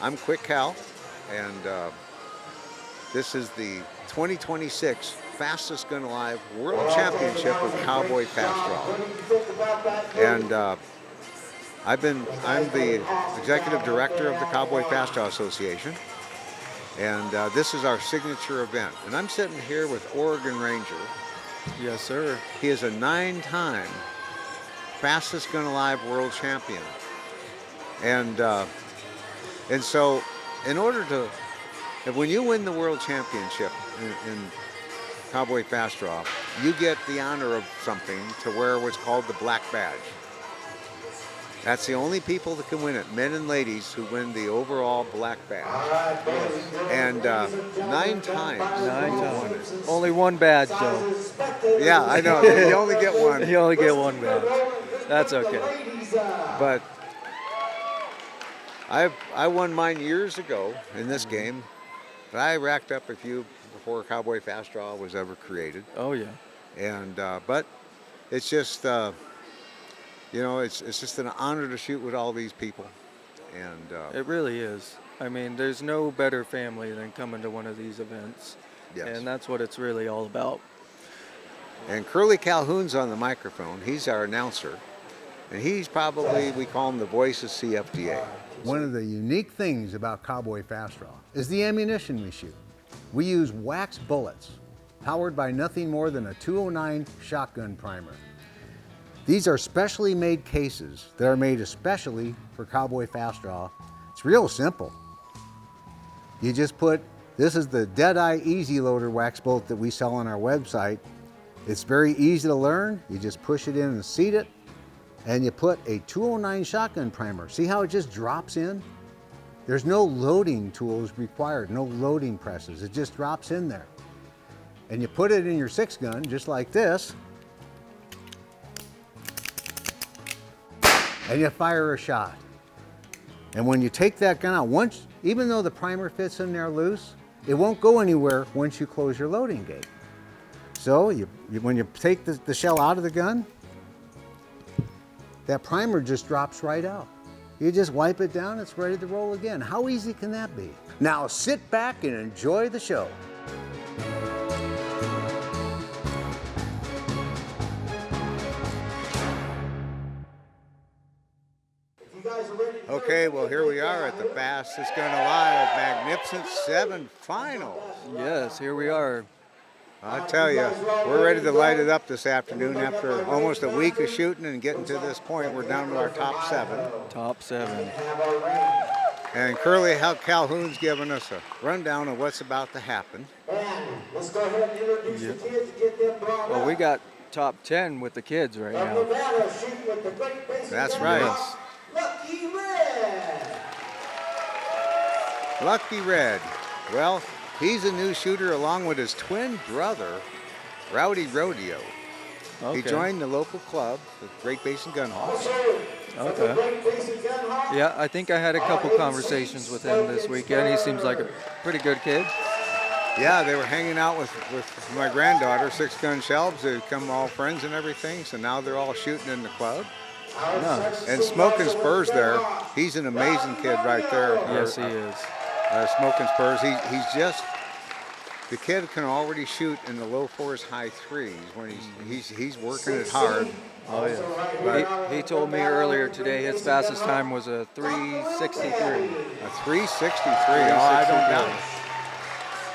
I'm Quick Cal, and this is the 2026 Fastest Gun Alive World Championship with Cowboy Fast Draw. And I'm the executive director of the Cowboy Fast Draw Association, and this is our signature event. And I'm sitting here with Oregon Ranger. Yes, sir. He is a 9-time Fastest Gun Alive World Champion. And so, in order to, when you win the World Championship in Cowboy Fast Draw, you get the honor of something to wear what's called the black badge. That's the only people that can win it, men and ladies who win the overall black badge. And 9 times. 9 times. Only one badge, though. Yeah, I know. You only get one. You only get one badge. That's okay. But I won mine years ago in this game, but I racked up a few before Cowboy Fast Draw was ever created. Oh yeah. And but it's just it's just an honor to shoot with all these people, and it really is. I mean, there's no better family than coming to one of these events. Yes. And that's what it's really all about. And Curley Calhoun's on the microphone. He's our announcer, and he's probably, we call him the voice of CFDA. One of the unique things about Cowboy Fast Draw is the ammunition we shoot. We use wax bullets, powered by nothing more than a 209 shotgun primer. These are specially made cases that are made especially for Cowboy Fast Draw. It's real simple. You just put, this is the Deadeye Easy Loader wax bolt that we sell on our website. It's very easy to learn. You just push it in and seat it, and you put a 209 shotgun primer. See how it just drops in? There's no loading tools required, no loading presses. It just drops in there. And you put it in your 6-gun, just like this, and you fire a shot. And when you take that gun out, even though the primer fits in there loose, it won't go anywhere once you close your loading gate. So when you take the shell out of the gun, that primer just drops right out. You just wipe it down, it's ready to roll again. How easy can that be? Now sit back and enjoy the show. Okay, well, here we are at the Fastest Gun Alive Magnificent 7 Finals. Yes, here we are. I tell you, we're ready to light it up this afternoon after almost a week of shooting and getting to this point. We're down to our top 7. Top 7. And Curley Calhoun's giving us a rundown of what's about to happen. Let's go ahead and introduce the kids and get them brought Well, up. we got top 10 with the kids right now. That's right. Lucky Red. Lucky Red. Well, he's a new shooter along with his twin brother, Rowdy Rodeo. Okay. He joined the local club, the Great Basin Gun Hall. Okay. Yeah, I think I had a couple conversations with him this weekend. He seems like a pretty good kid. Yeah, they were hanging out with my granddaughter, 6-gun shelves. They become all friends and everything, so now they're all shooting in the club. Nice. And Smoking Spurs there, he's an amazing kid right there. Yes, he is. Smoking Spurs, the kid can already shoot in the low 4s, high 3s when he's working it hard. Oh yeah. He told me earlier today his fastest time was a 363. A 363. Oh,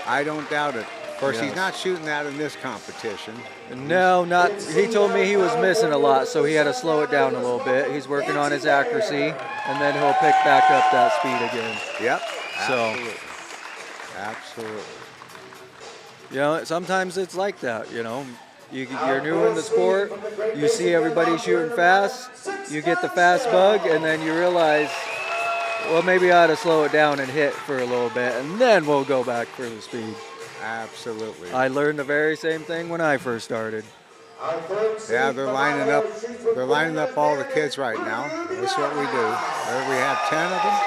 I don't doubt it. Of course, Yes. he's not shooting that in this competition. No, not. He told me he was missing a lot, so he had to slow it down a little bit. He's working on his accuracy, and then he'll pick back up that speed again. Yep. So, Absolutely. you know, sometimes it's like that. You know, you're new in the sport. You see everybody shooting fast. You get the fast bug, and then you realize, well, maybe I ought to slow it down and hit for a little bit, and then we'll go back for the speed. Absolutely. I learned the very same thing when I first started. Yeah, they're lining up. They're lining up all the kids right now. That's what we do. We have 10 of them,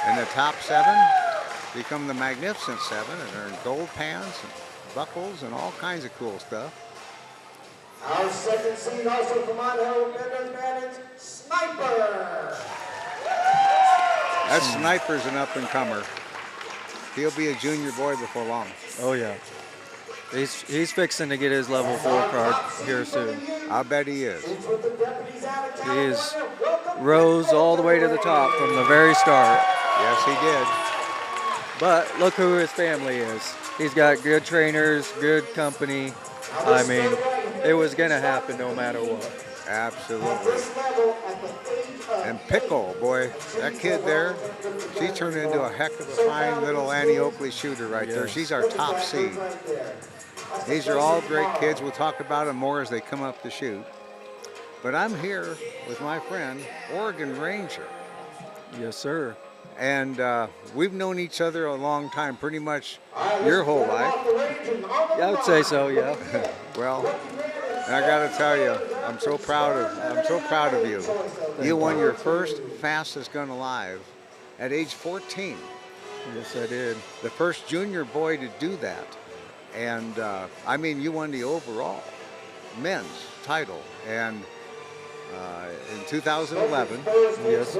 and the top 7 become the Magnificent 7, and they're in gold pants and buckles and all kinds of cool stuff. Our second seed also from Idaho, Mendes Sniper. That sniper's an up-and-comer. He'll be a junior boy before long. Oh yeah. He's fixing to get his level 4 card here soon. I'll bet he is. He's rose all the way to the top from the very start. Yes, he did. But look who his family is. He's got good trainers, good company. I mean, it was going to happen no matter what. Absolutely. And Pickle, boy, that kid there, she turned into a heck of a fine little Annie Oakley shooter right there. She's our top seed. These are all great kids. We'll talk about them more as they come up to shoot. But I'm here with my friend, Oregon Ranger. Yes, sir. And we've known each other a long time, pretty much your whole life. Yeah, I would say so, yeah. Well, I got to tell you, I'm so proud of you. You won your first fastest gun alive at age 14. Yes, I did. The first junior boy to do that. And I mean, you won the overall men's title. And in 2011. Yes.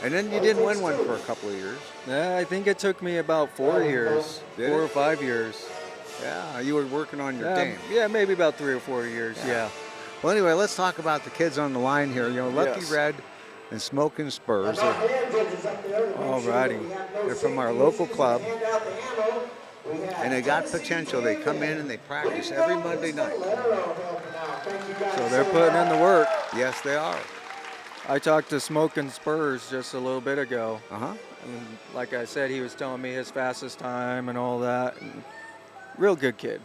And then you didn't win one for a couple of years. Yeah, I think it took me about 4 years, Did 4 it? or 5 years. Yeah, you were working on your game. Yeah, maybe about 3 or 4 years. Yeah. Well, anyway, let's talk about the kids on the line here. You know, Lucky Yes. Red and Smoking Spurs. Alrighty. They're from our local club, and they got potential. They come in and they practice every Monday night. So they're putting in the work. Yes, they are. I talked to Smoking Spurs just a little bit ago. Uh-huh. And like I said, he was telling me his fastest time and all that. And real good kid,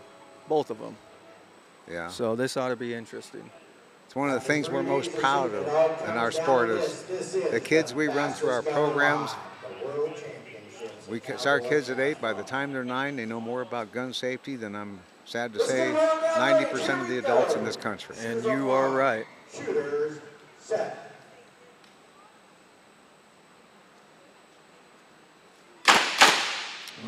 both of them. Yeah. So this ought to be interesting. It's one of the things we're most proud of in our sport is the kids we run through our programs. We start kids at 8. By the time they're 9, they know more about gun safety than, I'm sad to say, 90% of the adults in this country. And you are right. Shooters, set.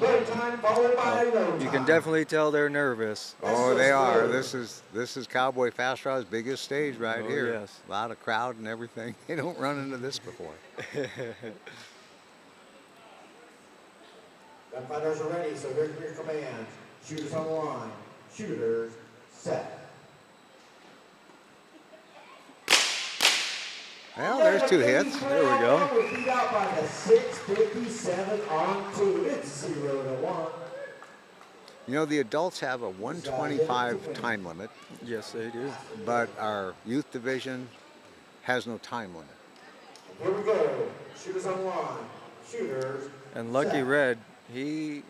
No time followed by no You can time. definitely tell they're nervous. Oh, they are. This is Cowboy Fast Draw's biggest stage right Oh, here. yes. A lot of crowd and everything. They don't run into this before. Gunfighters are ready, so here's your command. Shooters on the line. Shooters, set. Well, there's 2 hits. There we go. We're beat out by the 6:57 on 2. It's 0-1. You know, the adults have a 125 time limit, Yes, they do. but our youth division has no time limit. Here we go. Shooters on the line. Shooters. And Lucky set. Red, he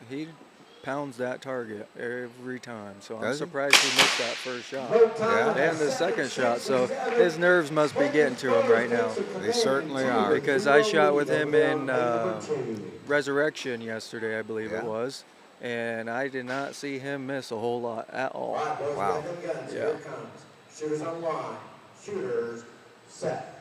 pounds that target every time. So I'm Does he? surprised he missed that first shot. No time. Yeah. And the second shot. So his nerves must be getting to him right now. They certainly are. Because I shot with him in Resurrection yesterday, I believe Yeah. it was. And I did not see him miss a whole lot at all. All right, boys, Wow. get them guns. Yeah. Here it comes. Shooters on the line. Shooters, set.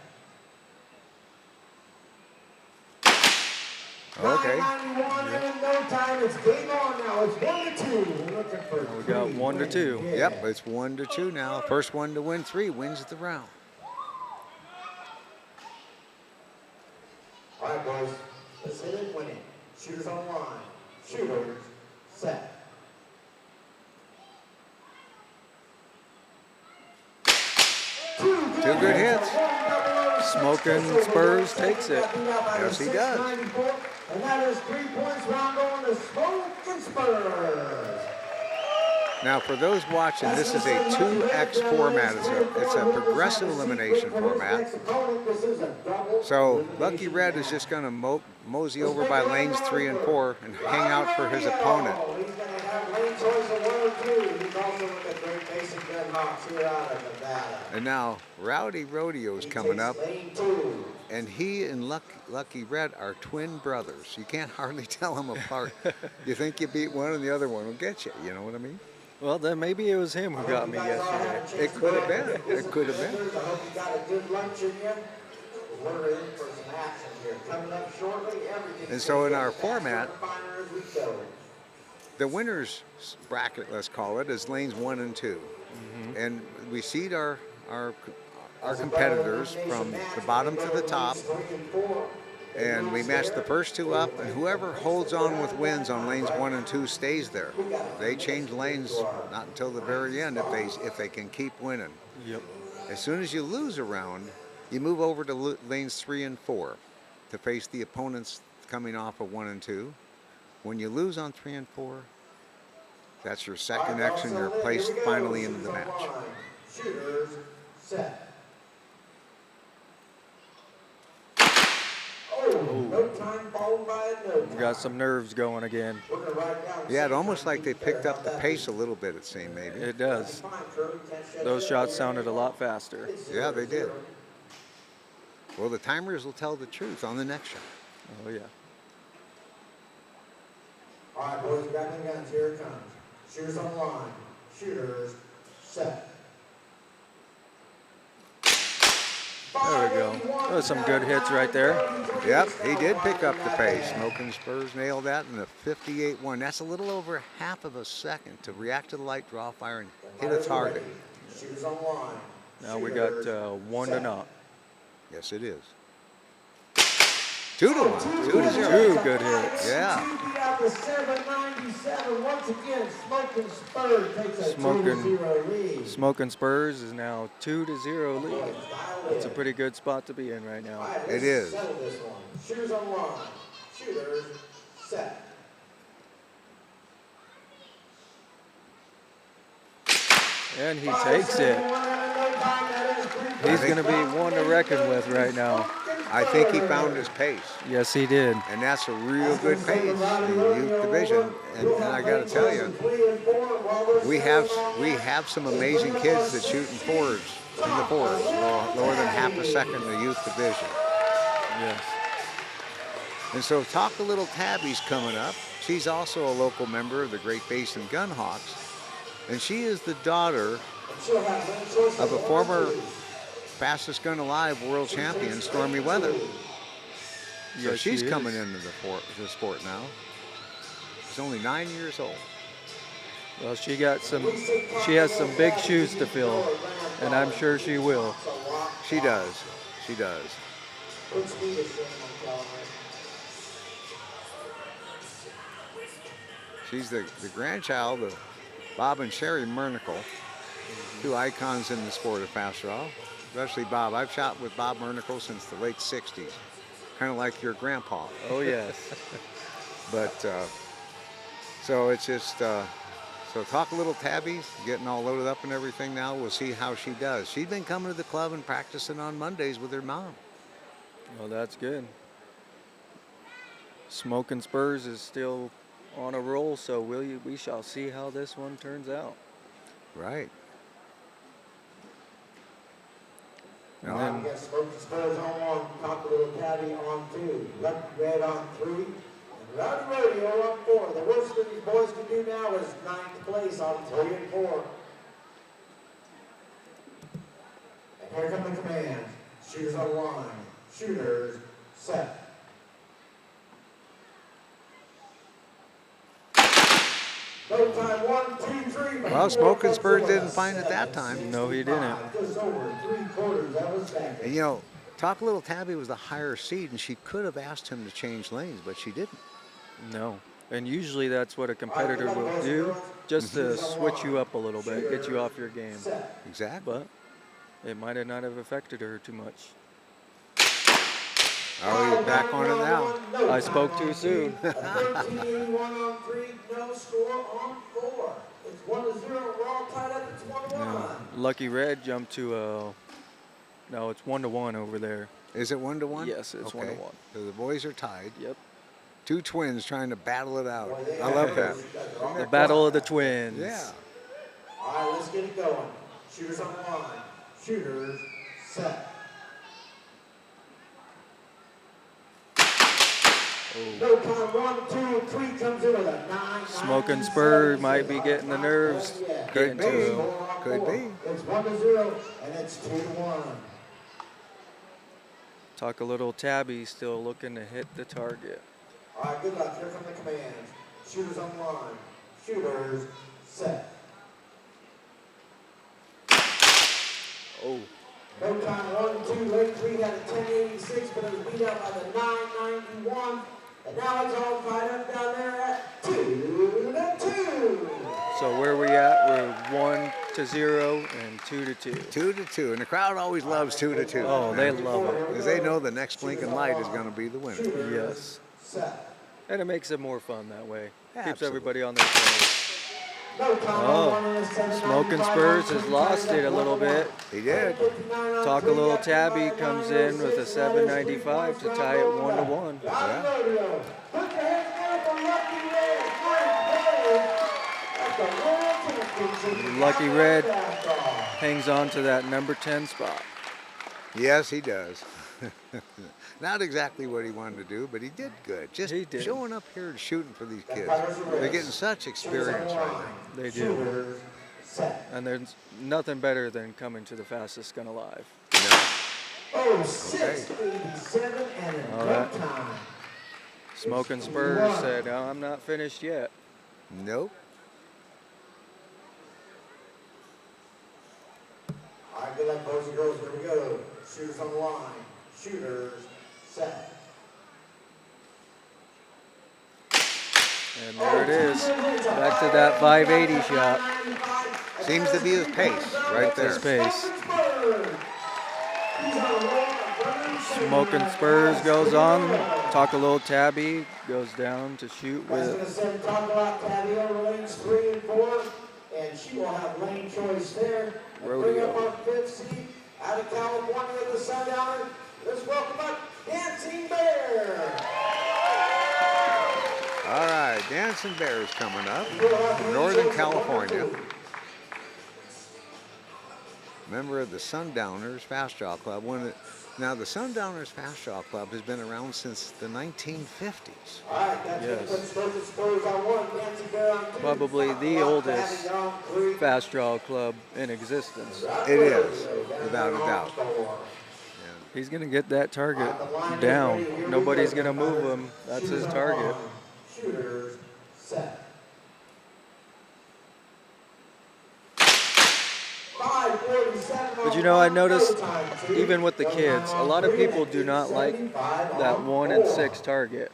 Okay. 9:91 and no time. It's game on now. It's 1-2. We're looking for We got 1-2. Yep, it's 1-2 now. First one to win 3 wins the round. All right, boys. Let's hit it, win it. Shooters on the line. Shooters, set. Two good hits. Smoking Spurs takes it. Yes, he does. And that is 3 points round going to Smoking Spurs. Now, for those watching, this is a 2X format. It's a progressive elimination format. So Lucky Red is just going to mosey over by lanes 3 and 4 and hang out for his opponent. He's going to have lane choice of 1 or 2. He's also with the Great Basin Gun Hawks here out of Nevada. And now Rowdy Rodeo is coming up, Lane 2. and he and Lucky Red are twin brothers. You can't hardly tell them apart. You think you beat one and the other one will get you. You know what I mean? Well, then maybe it was him who got me yesterday. It could have been. It could have been. I hope you got a good lunch in you. We're in for some action here. Coming up shortly, everything. And so in our format, Finer as we go. the winner's bracket, let's call it, is lanes 1 and 2. And we seed our competitors from the bottom to the top. And we match the first two up, and whoever holds on with wins on lanes 1 and 2 stays there. They change lanes not until the very end if they can keep winning. Yep. As soon as you lose a round, you move over to lanes 3 and 4 to face the opponents coming off of 1 and 2. When you lose on 3 and 4, that's your second action. You're placed finally into the match. Shooters, set. No time followed by a no time. Got some nerves going again. We're gonna ride down Yeah, it almost like they picked up the pace a little bit, it seemed, maybe. It does. Fine, Curly, can't shut Those it shots up. sounded a lot faster. Yeah, they did. Well, the timers will tell the truth on the next shot. Oh yeah. All right, boys, grab them guns. Here it comes. Shooters on the line. Shooters, set. There we go. Those some good hits right there. Yep, he did pick up the pace. Smoking Spurs nailed that in a 58-1. That's a little over half of a second to react to the light draw fire and hit a target. Shooters on the line. Now we got 1-0. Yes, it is. 2-1. 2-0. Two good hits. Yeah. Out to 797. Once again, Smoking Spurs takes a Smoking- 2-0 lead. Smoking Spurs is now 2-0 lead. That's a pretty good spot to be in right now. All right, It let's is. settle this one. Shooters on the line. Shooters, set. And he takes it. He's going to be one to reckon with right now. I think he found his pace, Yes, he did. and that's a real good pace in the youth division. And I got to tell you, we have some amazing kids that shoot in fours, lower than half a second in the youth division. Yes. And so Talk a Little Tabby's coming up. She's also a local member of the Great Basin Gunhawks, and she is the daughter of a former fastest gun alive world champion, Stormy Weather. So Yes, she's she coming is. into the sport now. She's only 9 years old. Well, she has some big shoes to fill, and I'm sure she will. She does. She does. She's the grandchild of Bob and Sherry Mernickel, two icons in the sport of fast draw. Especially Bob. I've shot with Bob Mernickel since the late 60s. Kind of like your grandpa. Oh, yes. But, so it's just, so Talk a Little Tabby's getting all loaded up and everything now. We'll see how she does. She's been coming to the club and practicing on Mondays with her mom. Well, that's good. Smoking Spurs is still on a roll, so we shall see how this one turns out. Right. And All right, then we got Smoking Spurs on one, Talk a Little Tabby on two, Lucky Red on three, and Rowdy Rodeo on four. The worst that these boys can do now is 9th place on 3 and 4. And here come the commands. Shooters on line. Shooters, set. No time, 1, 2, 3. Well, Smoking Spurs didn't find it that time. No, he didn't. Just over 3/4 of a second. And you know, Talk a Little Tabby was the higher seed, and she could have asked him to change lanes, but she didn't. No. And usually that's what a competitor will do, just to switch you up a little bit, get you off your game. Exactly. But it might have not have affected her too much. Oh, he's back on it now. I spoke too soon. 1381 on 3, no score on 4. It's 1-0. We're all tied up. It's 1-1. Lucky Red jumped to no, it's 1-1 over there. Is it 1-1? Yes, it's 1-1. So the boys are tied. Yep. Two twins trying to battle it out. I love that. The battle of the twins. Yeah. All right, let's get it going. Shooters on the line. Shooters, set. No time, 1, 2, 3 comes in with a 9. Smoking Spur might be getting the nerves. Could getting to be. him. Could be. It's 1-0, and it's 2-1. Talk a Little Tabby still looking to hit the target. All right, good luck. Here come the commands. Shooters on the line. Shooters, set. Oh, No time 1-2, late 3 had a 10.86, but it was beat out by the 9.91. And now it's all tied up down there at 2-2. So where we at? We're 1-0 and 2-2. 2-2, and the crowd always loves 2-2. Oh, they love it. because they know the next blinking light is going to be the winner. Yes. And it makes it more fun that way. Keeps Absolutely. everybody on their toes. Oh, Smoking Spurs has lost it a little bit. He did. Talk a little Tabby comes in with a 7.95 to tie it 1-1. Yeah. Lucky Red hangs on to that number 10 spot. Yes, he does. Not exactly what he wanted to do, but he did good. Just He did. showing up here and shooting for these kids. They're getting such experience right now. They do. And there's nothing better than coming to the fastest gun alive. Oh, 6.87 and a All no right. time. Smoking Spurs said, "No, I'm not finished yet." Nope. All right, good luck, boys and girls. Here we go. Shooters on the line. Shooters set. And there it is. Back to that 580 shot. Seems to be his pace right there. His pace. Smoking Spurs goes on. Talk a little Tabby goes down to shoot That's with. going to send talk about Tabby over lanes 3 and 4, and she will have lane choice there. And bring up Rodeo. our 5th seed out of California with the Sundowner. Let's welcome up Dancing Bear. All right, Dancing Bears coming up from Northern California. Member of the Sundowners Fast Draw Club. Now, the Sundowners Fast Draw Club has been around since the 1950s. All right, that's Yes. going to put Smoking Spurs on 1, Dancing Bear on 2. Probably the Talk oldest Tabby on 3. fast draw club in existence. It is, without a doubt. He's going to get that target down. Nobody's going to move him. That's his target. Shooters set. 5:47. But you know, I noticed even with the kids, a lot of people do not like that 1 and 6 target.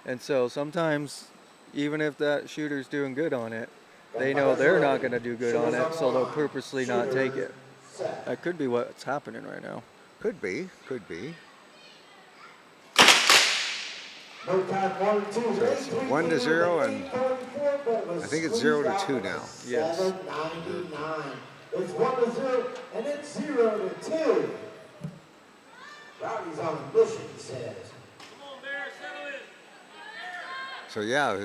And so sometimes, even if that shooter's doing good on it, they know they're not going to do good on it, so they'll purposely not take it. That could be what's happening right now. Could be, could be. No time 1-2. So it's 1-0, and I think it's 0-2 now. Yes. 7.99. It's 1-0, and it's 0-2. Rowdy's on a mission, he says. So yeah,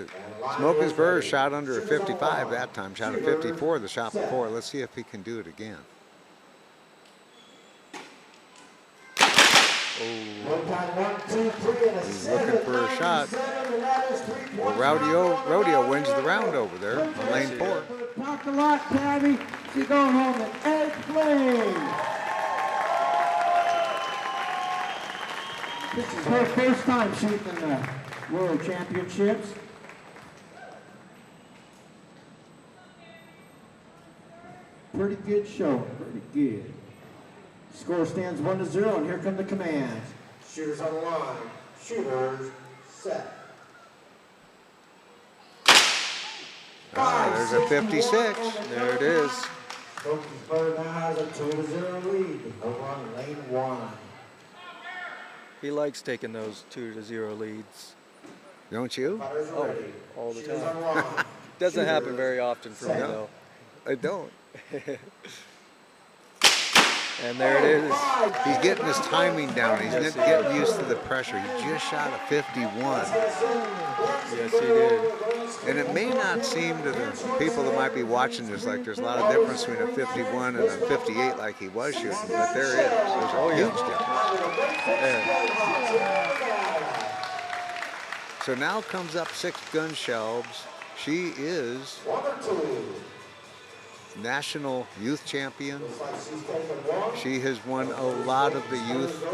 Smoking Spurs shot under a 55 that time, shot a 54 the shot before. Let's see if he can do it again. No time 1-2-3 and a He's looking for a shot. 7.97, and that is 3 Well, Rodeo wins the round over there on lane 4. Talk a lot, Tabby. She's going home in 8th place. This is her first time shooting the World Championships. Pretty good show, pretty good. Score stands 1-0, and here come the commands. Shooters on the line. Shooters set. There's a 56. There it is. Smoking Spurs now has a 2-0 lead over on lane 1. He likes taking those 2-0 leads. Don't you? Fighters are ready. all the Shooters time. on the line. Doesn't happen Shooters very often for me set. though. I don't. And there it is. He's getting his timing down. He's getting used to the pressure. He just shot a 51. Yes, he did. And it may not seem to the people that might be watching this like there's a lot of difference between a 51 and a 58 like he was shooting, but there is. There's a huge difference. So now comes up 6 gun shelves. She is national youth champion. She has won a lot of the youth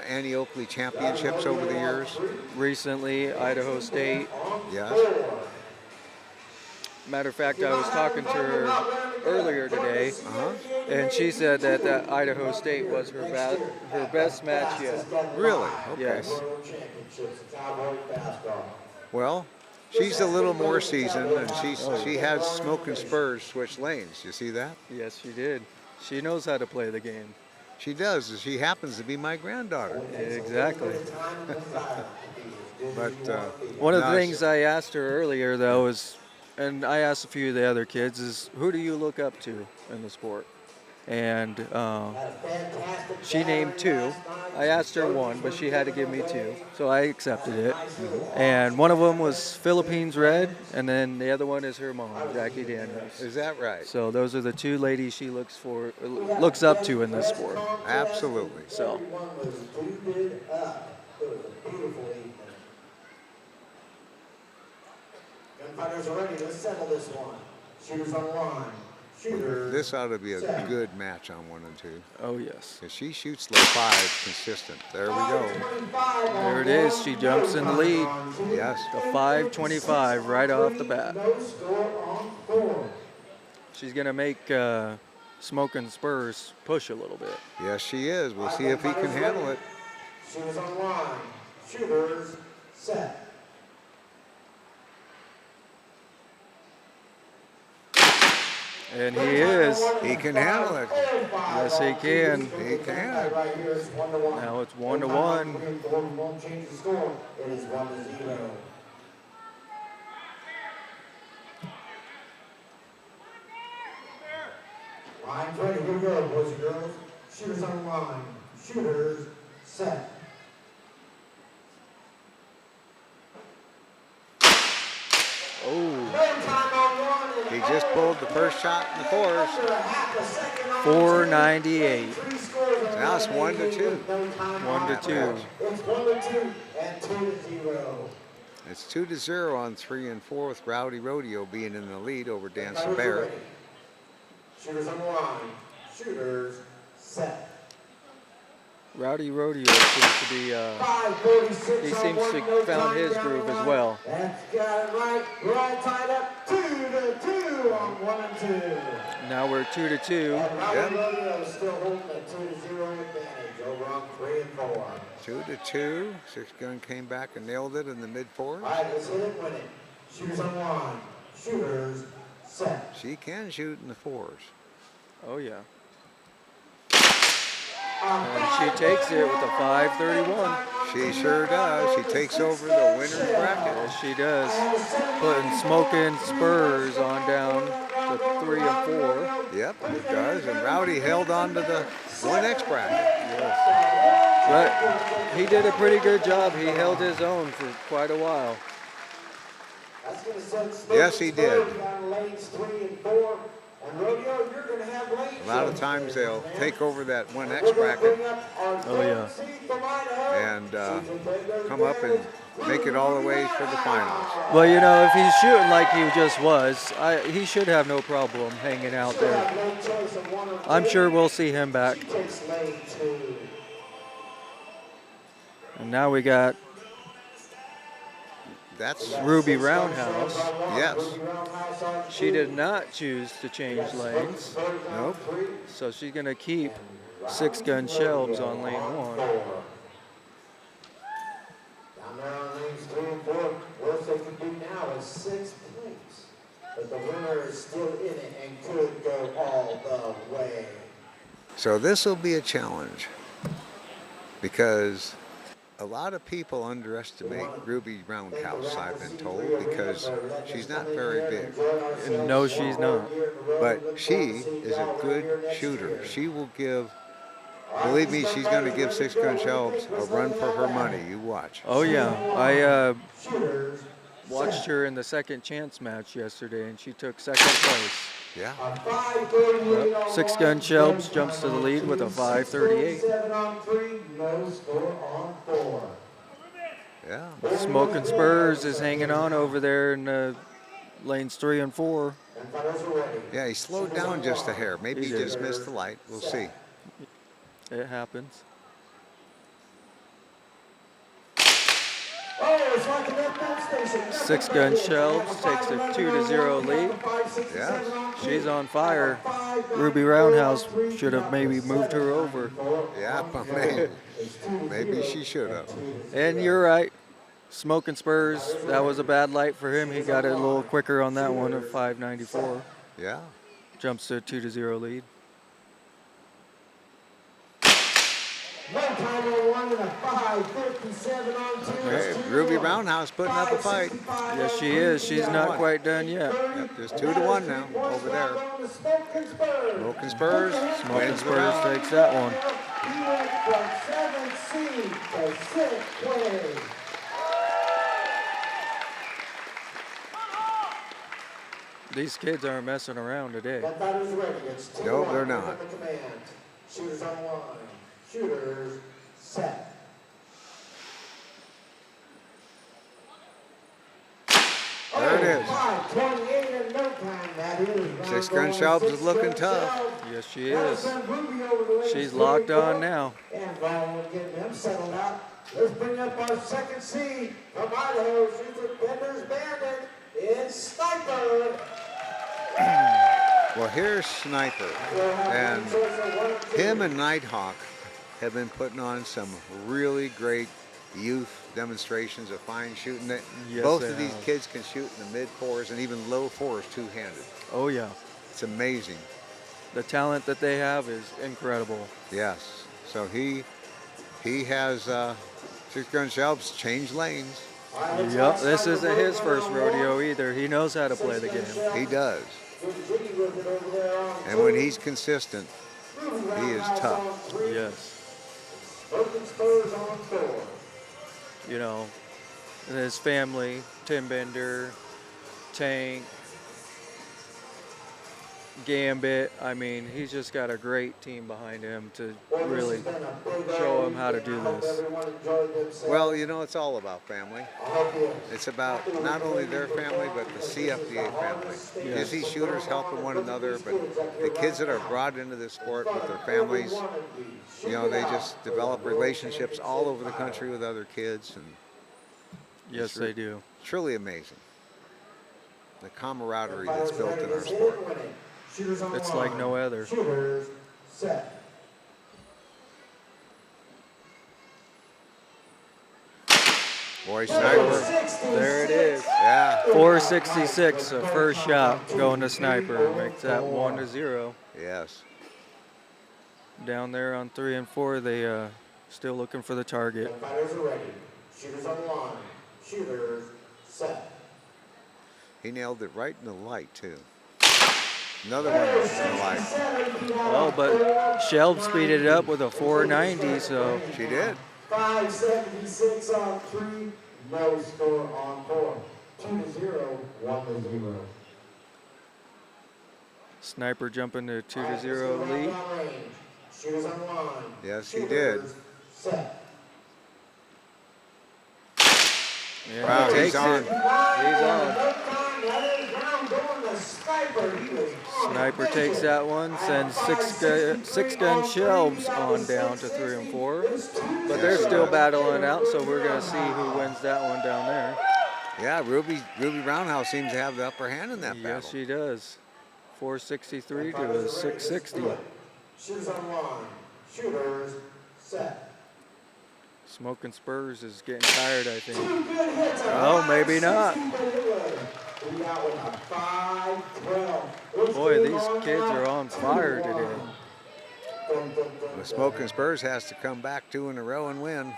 Annie Oakley championships over the years. Recently, Idaho State. Yes. Matter of fact, I was talking to her earlier today, and she said that Idaho State was her best match yet. Really? Okay. Yes. Well, she's a little more seasoned, and Oh, she yeah. has Smoking Spurs switch lanes. You see that? Yes, she did. She knows how to play the game. She does. She happens to be my granddaughter. Exactly. But One of the no, things I asked her earlier, though, is, and I asked a few of the other kids, is who do you look up to in the sport? And she named two. I asked her one, but she had to give me two, so I accepted it. And one of them was Philippines Red, and then the other one is her mom, Jackie Daniels. is that right? So those are the two ladies she looks up to in this sport. Absolutely. So Gunfighters are ready. Let's settle this one. Shooters on the line. Shooters. This ought to be a good match on 1 and 2. oh yes, Because she shoots like 5 consistent. There we go. there it is. She jumps in the lead. Yes. The 5:25 right off the bat. No score on 4. She's gonna make Smoking Spurs push a little bit. Yes, she is. We'll see if he can handle it. Shooters on the line. Shooters set. And he is. He can handle it. Yes, he can. He can. Right here, it's 1-1. Now it's 1-1. Won't change the score. It is 1-0. Line's ready. Here we go, boys and girls. Shooters on the line. Shooters set. Oh, No time on one. He just pulled the first shot in the fours. 498. Now it's 1-2. 1-2. It's 1-2 and 2-0. It's 2-0 on 3 and 4 with Rowdy Rodeo being in the lead over Dancing Bear. Shooters on the line. Shooters set. Rowdy Rodeo seems to be. 5:46 He on seems one, to no found time his down groove the as line. well. That's got it right. We're all tied up 2-2 on 1 and 2. Now we're 2-2. And Rowdy Yep. Rodeo is still holding a 2-0 advantage over on 3 and 4. 2-2. Six Gun came back and nailed it in the mid fours. All right, let's hit it, win it. Shooters on the line. Shooters set. She can shoot in the fours. Oh yeah. And she takes it with a 531. She sure does. She takes over the winner's bracket. Yes, she does. Putting Smoking Spurs on down to 3 and 4. Yep, it does. And Rowdy held on to the 1X bracket. But he did a pretty good job. He held his own for quite a while. That's going to send Yes, he did. down lanes 3 and 4. And Rodeo, you're going to have lanes. A lot of times they'll take over that 1X bracket Oh yeah. and come up and make it all the way for the finals. Well, you know, if he's shooting like he just was, he should have no problem hanging out there. I'm sure we'll see him back. Takes lane 2. And now we got That's, Ruby Roundhouse. yes. She did not choose to change lanes, Nope. so she's going to keep 6-gun shelves on lane 1. Down there on lanes 3 and 4, worst they can do now is 6th place. But the winner is still in it and could go all the way. So this will be a challenge because a lot of people underestimate Ruby Roundhouse, I've been told, because she's not very big. No, she's not. But she is a good shooter. She will give, believe me, she's going to give 6-gun shelves a run for her money. You watch. Oh yeah, I watched her in the second chance match yesterday, and she took second place. Yeah. 6-gun shelves jumps to the lead with a 538. 7 on 3, no score on 4. Yeah. Smoking Spurs is hanging on over there in lanes 3 and 4. Yeah, he slowed down just a hair. Maybe he He did. just missed the light. We'll see. It happens. it's like an FM station. Six Gun Shelves takes a 2-0 lead. Yeah. She's on fire. Ruby Roundhouse should have maybe moved her over. Yeah, but maybe she should have. And you're right. Smoking Spurs, that was a bad light for him. He got it a little quicker on that one of 594. Yeah. Jumps to a 2-0 lead. One time on one and a 5:57 on two. Hey, Ruby Roundhouse putting up a fight. Yes, she is. She's not quite done yet. Yep, there's 2-1 now over there. Smoking Spurs. Smoking wins the Spurs round. takes that one. He went from 7 seed to 6th place. These kids aren't messing around today. Commentators ready. It's 2 No, they're not. from the command. Shooters on line. Shooters set. There it is. 5:28 in no time. That is. Six Gun Shelves is looking tough. Yes, she is. She's locked on now. And Vaughn will get them settled out. Let's bring up our second seed from Idaho. Shoots with Bender's Bandit. It's Sniper. Well, here's Sniper. And him and Nighthawk have been putting on some really great youth demonstrations of fine shooting. Yes, Both they of these have. kids can shoot in the mid-4s and even low 4s two-handed. Oh, yeah. It's amazing. The talent that they have is incredible. Yes. So he has Six Gun Shelves changed lanes. Yep, this isn't his first rodeo either. He knows how to play the game. He does. And when he's consistent, he is tough. Yes. You know, and his family, Tim Bender, Tank, Gambit. I mean, he's just got a great team behind him to really show him how to do this. Well, you know, it's all about family. It's about not only their family, but the CFDA family. You Yes. see shooters helping one another, but the kids that are brought into this sport with their families, you know, they just develop relationships all over the country with other kids, and Yes, they do. truly amazing. The camaraderie that's built in our sport. It's like no other. Shooters set. Boy, Sniper. There it is. Yeah. 466, so first shot going to Sniper. Makes that 1-0. Yes. Down there on 3 and 4, they still looking for the target. Fighters are ready. Shooters on the line. Shooters set. He nailed it right in the light, too. Another one in the light. Oh, but Shelb speeded it up with a 490, so She did. 576 on 3. No score on 4. 2-0. 1-0. Sniper jumping to 2-0 lead. Shooters on line. Yes, he did. Set. Yeah, Wow, he he's takes on. it. He's on. Sniper Sniper takes that one, sends six gun Shelves on down to 3 and 4. But they're still battling out, so we're going to see who wins that one down there. Yeah, Ruby Roundhouse seems to have the upper hand in that battle. Yes, she does. 463 to a 660. Shooters on line. Shooters set. Smoking Spurs is getting tired, I think. Two good hits. Oh, maybe not. We out with a 5-12. Boy, these kids are on fire today. The Smoking Spurs has to come back 2 in a row and win.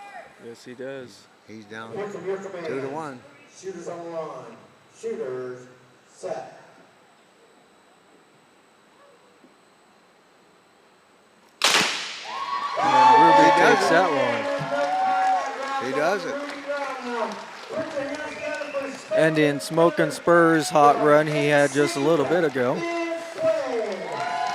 Yes, he does. He's down Here from your command. 2-1. Shooters on the line. Shooters set. And Ruby takes that one. He does it. And in Smoking Spurs' hot run he had just a little bit ago,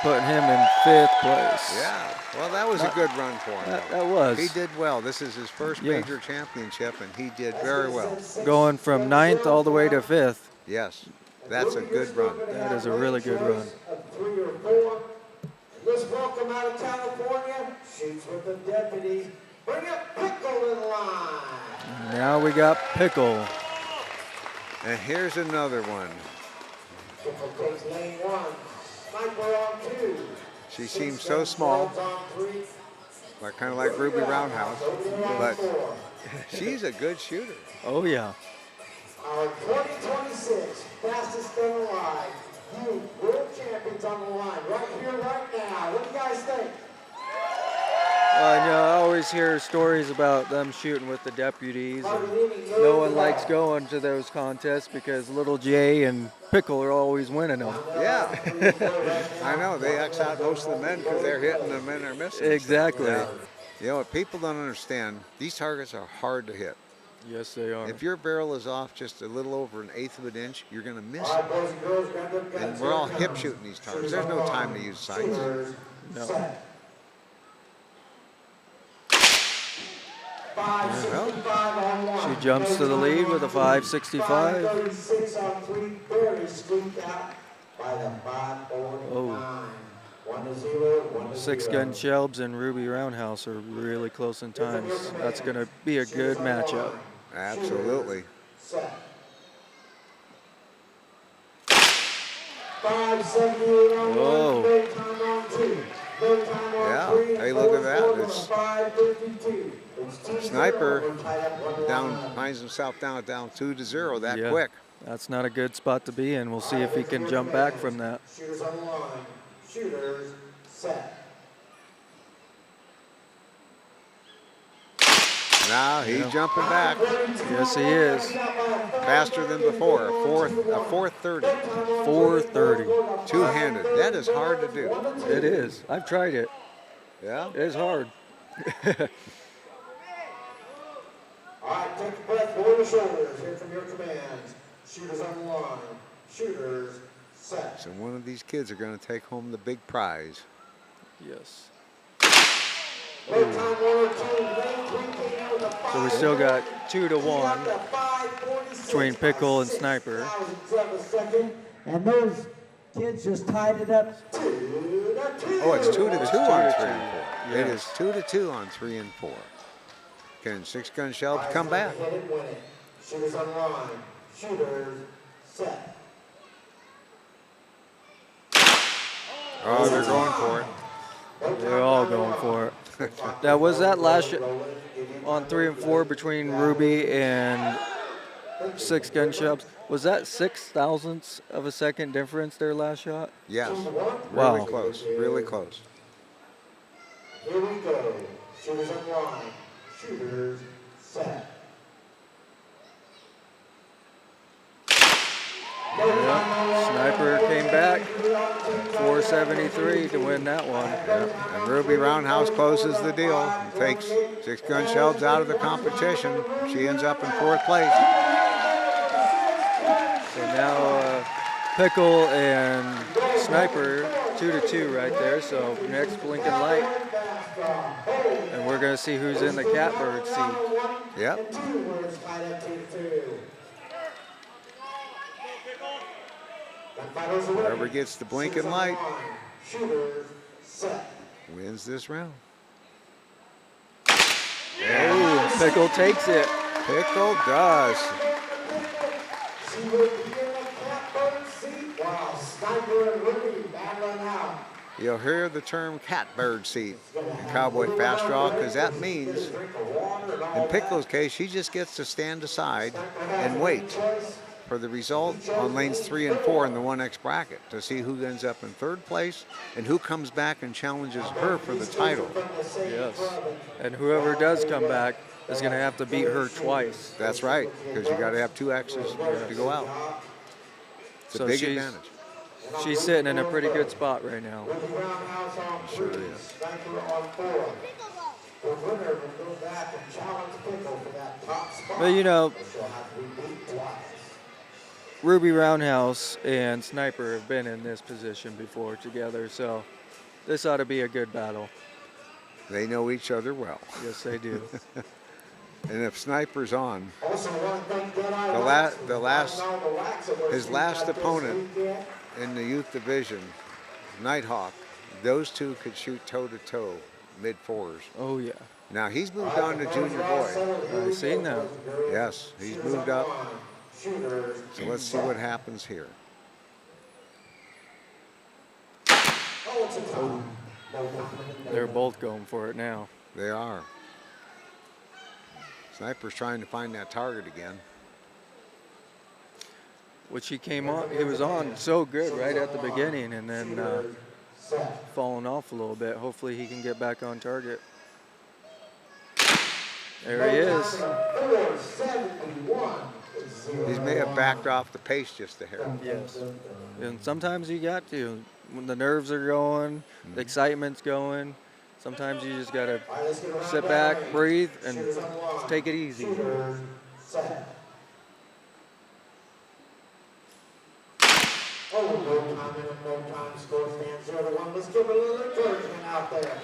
putting him in 5th place. Yeah. Well, that was a good run for him. That was. He did well. This is his first Yeah. major championship, and he did very well. Going from 9th all the way to 5th. Yes, that's a good run. That is a really good run. Of 3 or 4. Let's welcome out of California. Shoots with the deputy. Bring up Pickle in line. Now we got Pickle. And here's another one. Pickle takes lane 1. Sniper on 2. She seems so small, like kind of like Ruby Roundhouse, but she's a good shooter. Oh, yeah. Our 2026 fastest gun alive. You world champions on the line right here, right now. What do you guys think? I always hear stories about them shooting with the deputies. And no one likes going to those contests because Little J and Pickle are always winning them. Yeah, I know. They X out most of the men because they're hitting them and they're missing. Exactly. Yeah. You know what people don't understand? These targets are hard to hit. Yes, they are. If your barrel is off just a little over 1/8 of an inch, you're going to miss All it. right, boys and girls, grab them guns. And we're all hip shooting these targets. There's no time to use sights. No. Set. Well, 565 on 1. She jumps to the lead with a 565. 536 on 3. Barely squeaked out by the 549. Oh. 1-0, 1-0. Six Gun Shelbs and Ruby Roundhouse are really close in times. That's going to be a good matchup. absolutely. Set. 578 on 1. Whoa. Third time on 2. Third time on Yeah, 3. hey, look at that. Fourth one It's- on 552. It's 2-0. Sniper We're tied up 1-1. Down, finds himself down 2-0 that Yeah. quick. That's not a good spot to be in. We'll see if he can jump back from that. Shooters on the line. Shooters set. Now he's jumping back Yes, he is. faster than before. A 430, 430. two-handed. That is hard to do. It is. I've tried it. Yeah. It is hard. All right, take a breath, lower the shoulders. Here from your commands. Shooters on the line. Shooters set. So one of these kids are going to take home the big prize. Yes. Break time 1 or 2. Lane 3 came in with a 5. So we still got 2-1 Up to 546 between Pickle and by Sniper. 6,000ths of a second. And those kids just tied it up 2-2. Oh, it's 2-2 on 3 and 4. Yeah. It is 2-2 on 3 and 4. Can Six Gun Shelbs come back? Hit it, win it. Shooters on the line. Shooters set. Oh, they're going for it. They're all going for it. Now, was that last on 3 and 4 between Ruby and Six Gun Shelbs? Was that 6,000ths of a second difference their last shot? Yes. Wow. Really close. Really close. Here we go. Shooters on the line. Shooters set. Sniper came back, 473 to win that one. And Ruby Roundhouse closes the deal and takes Six Gun Shelbs out of the competition. She ends up in 4th place. So now Pickle and Sniper 2-2 right there. So next blinking light, and we're gonna see who's in the catbird seat. Yep. Whoever gets the blinking light Shooters set. wins this round. Oh, Pickle takes it. Pickle does. She will be in the catbird seat while Sniper and Ruby battling out. You'll hear the term catbird seat in Cowboy Fast Draw because that means, in Pickle's case, she just gets to stand aside and wait for the result on lanes 3 and 4 in the 1X bracket to see who ends up in 3rd place and who comes back and challenges her for the title. Yes. And whoever does come back is going to have to beat her twice. That's right, because you got to have 2 X's to go out. It's a So big she's- advantage. She's sitting in a pretty good spot right now. Roundhouse on Sure 3, is. Sniper on 4. The winner will go back and challenge Pickle for that top spot. But you know, She'll have to be beat twice. Ruby Roundhouse and Sniper have been in this position before together, so this ought to be a good battle. They know each other well. Yes, they do. And if Sniper's on, Also, I want to thank Jedi the last, his last got this opponent weekend. in the youth division, Nighthawk, those two could shoot toe-to-toe, mid-4s. Oh, yeah. Now he's moved on to junior boy. I've seen that. Yes, he's moved up. So let's see what happens here. Oh. They're both going for it now. They are. Sniper's trying to find that target again. Which he was on so good right at the beginning, and then falling off a little bit. Hopefully he can get back on target. There he is. He may have backed off the pace just a hair. Yes. And sometimes you got to. When the nerves are going, the excitement's going, sometimes you just got to sit back, breathe, and take it easy. Oh, no time, score stands 0-1. Let's give a little encouragement out there.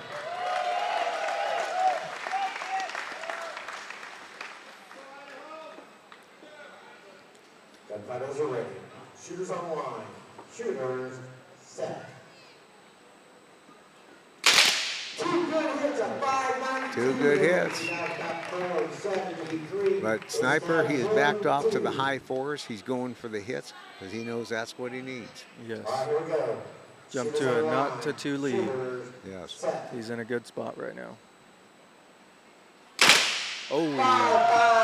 Gunfighters are ready. Shooters on line. Shooters set. Two good hits. But Sniper, he has backed off to the high fours. He's going for the hits because he knows that's what he needs. Yes. Jump to a not to two lead. Yes. He's in a good spot right now. Oh,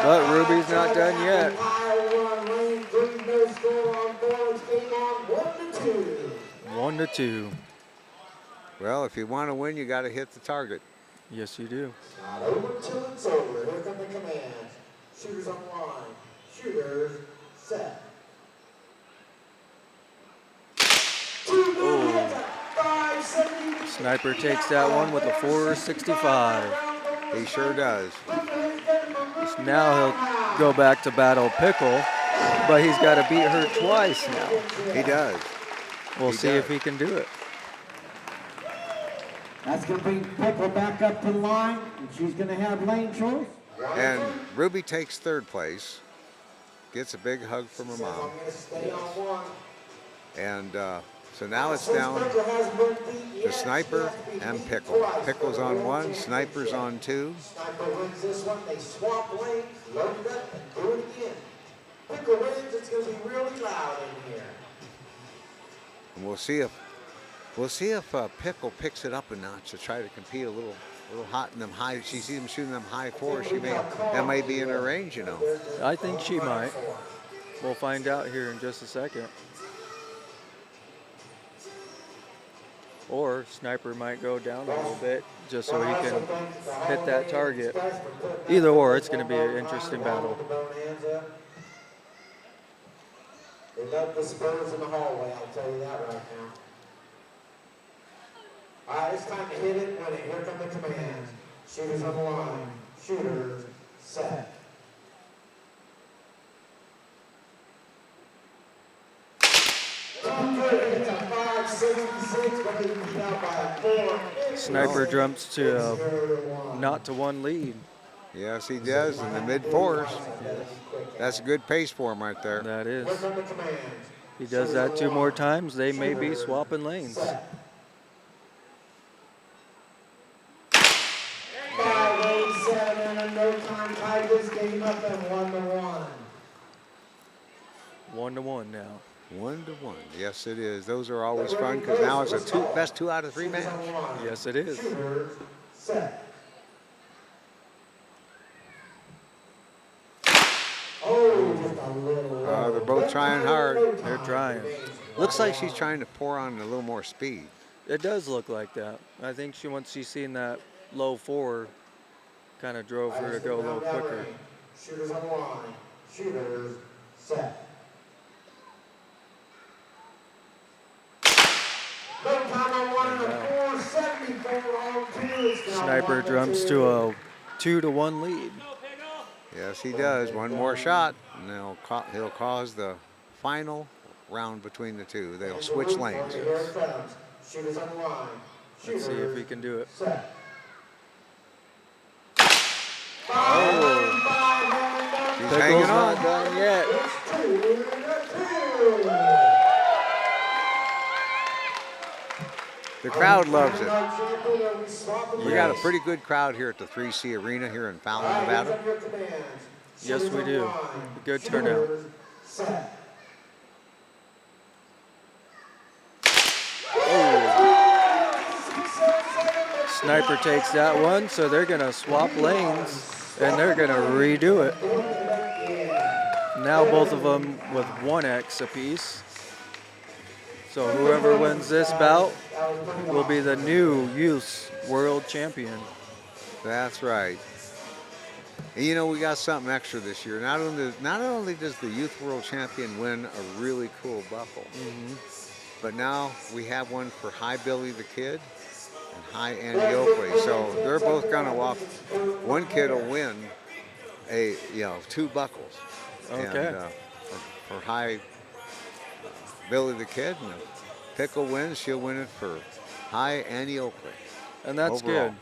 but Ruby's not done yet. 1-2. Well, if you want to win, you got to hit the target. Yes, you do. Not over till it's over. Here come the commands. Shooters on line. Shooters set. Sniper takes that one with a 465. He sure does. So now he'll go back to battle Pickle, but he's got to beat her twice now. He does. We'll see if he can do it. That's going to bring Pickle back up to the line, and she's going to have lane choice. And Ruby takes third place, gets a big hug from her mom. And so now it's down to Sniper and Pickle. Pickle's on one, Sniper's on two. Sniper wins this one. They swap lanes, load it up, and do it again. Pickle wins. It's going to be really loud in here. And we'll see if Pickle picks it up a notch to try to compete a little hot in them high. She sees him shooting them high fours. That may be in her range, you know. I think she might. We'll find out here in just a second. Or Sniper might go down a little bit just so he can hit that target. Either or, it's going to be an interesting battle. They love the Spurs in the hallway, I'll tell you that right now. All right, it's time to hit it, win it. Here come the commands. Shooters on the line. Shooters set. It's a 566, but they beat out by 4. Sniper jumps to a not to one lead. Yes, he does in the mid fours. That's a good pace for him right there. That is. He does that 2 more times, they may be swapping lanes. 5-8-7 and no time tied this game up and 1-1. 1-1 now. 1-1. Yes, it is. Those are always fun because now it's a best 2 out of 3 match. Yes, it is. Set. Oh, just a little. They're both trying hard. They're trying. Looks like she's trying to pour on a little more speed. It does look like that. I think once she's seen that low 4, kind of drove her to go a little quicker. Shooters on the line. Shooters set. No time on 1 and a 474 on 2. It's now Sniper 1-2. jumps to a 2-1 lead. Yes, he does. One more shot, and he'll cause the final round between the two. They'll switch lanes. Here it comes. Shooters on the line. Let's see if he can do it. Set. Oh, she's Pickle's hanging not on. done yet. The crowd loves it. We got a Yes. pretty good crowd here at the 3C Arena here in Fallon, Nevada. Yes, we do. A good turnout. Sniper takes that one, so they're going to swap lanes and they're going to redo it. Now both of them with 1X apiece. So whoever wins this bout will be the new youth world champion. That's right. And you know, we got something extra this year. Not only does the youth world champion win a really cool buckle, but now we have one for High Billy the Kid and High Andy Oakley. So they're both gonna walk. One kid will win 2 buckles. Okay. And, for High Billy the Kid, and if Pickle wins, she'll win it for High Annie Oakley. And that's overall.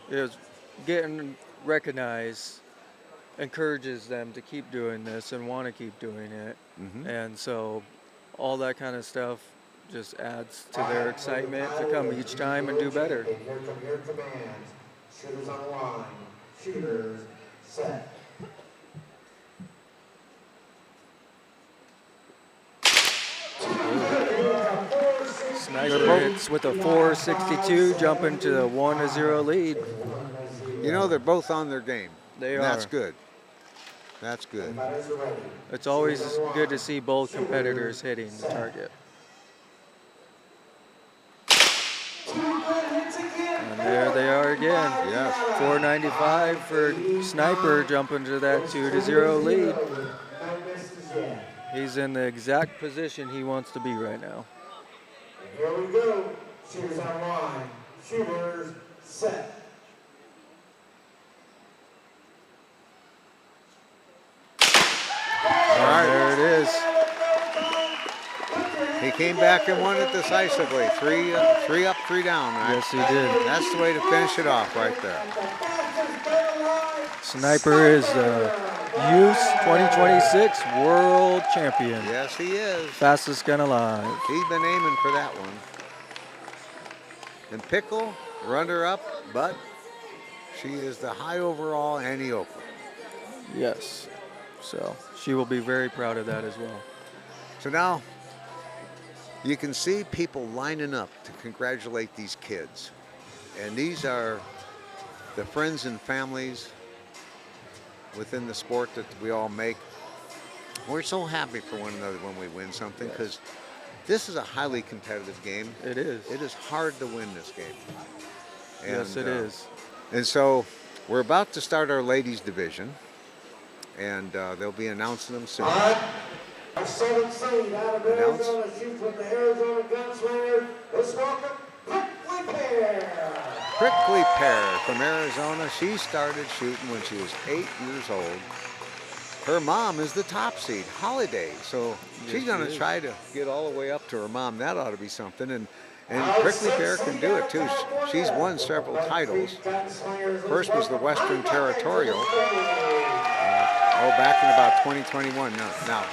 good. Is getting recognized encourages them to keep doing this and want to keep doing it. And so all that kind of stuff just adds to their excitement to come each time and do better. Here come your commands. Shooters on the line. Shooters set. Sniper hits with a 462, jumping to the 1-0 lead. You know, they're both on their game. They And That's are. good. That's good. It's always good to see both competitors hitting the target. And there they are again. Yes. 495 for Sniper, jumping to that 2-0 lead. He's in the exact position he wants to be right now. Here we go. Shooters on line. Shooters set. All right. There it is. He came back and won it decisively. Three up, 3 down. Right? Yes, he did. That's the way to finish it off right there. Sniper is the Youth 2026 World Champion. Yes, he is. Fastest gun alive. He's been aiming for that one. And Pickle, runner-up, but she is the high overall Annie Oakley. Yes. So she will be very proud of that as well. So now you can see people lining up to congratulate these kids. And these are the friends and families within the sport that we all make. We're so happy for one another when we win something, because this is a highly competitive game. It is. It is hard to win this game. Yes, it is. And so we're about to start our ladies division, and they'll be announcing them soon. All right. Our 7th seed out of Arizona shoots with the Arizona Gunslinger. Let's welcome Prickly Pear. Prickly Pear from Arizona. She started shooting when she was 8 years old. Her mom is the top seed, Holiday. So she's going to try to get all the way up to her mom. That ought to be something. And Prickly Pear can do it too. She's won several titles. First was the Western Territorial. Back in about 2021. Now,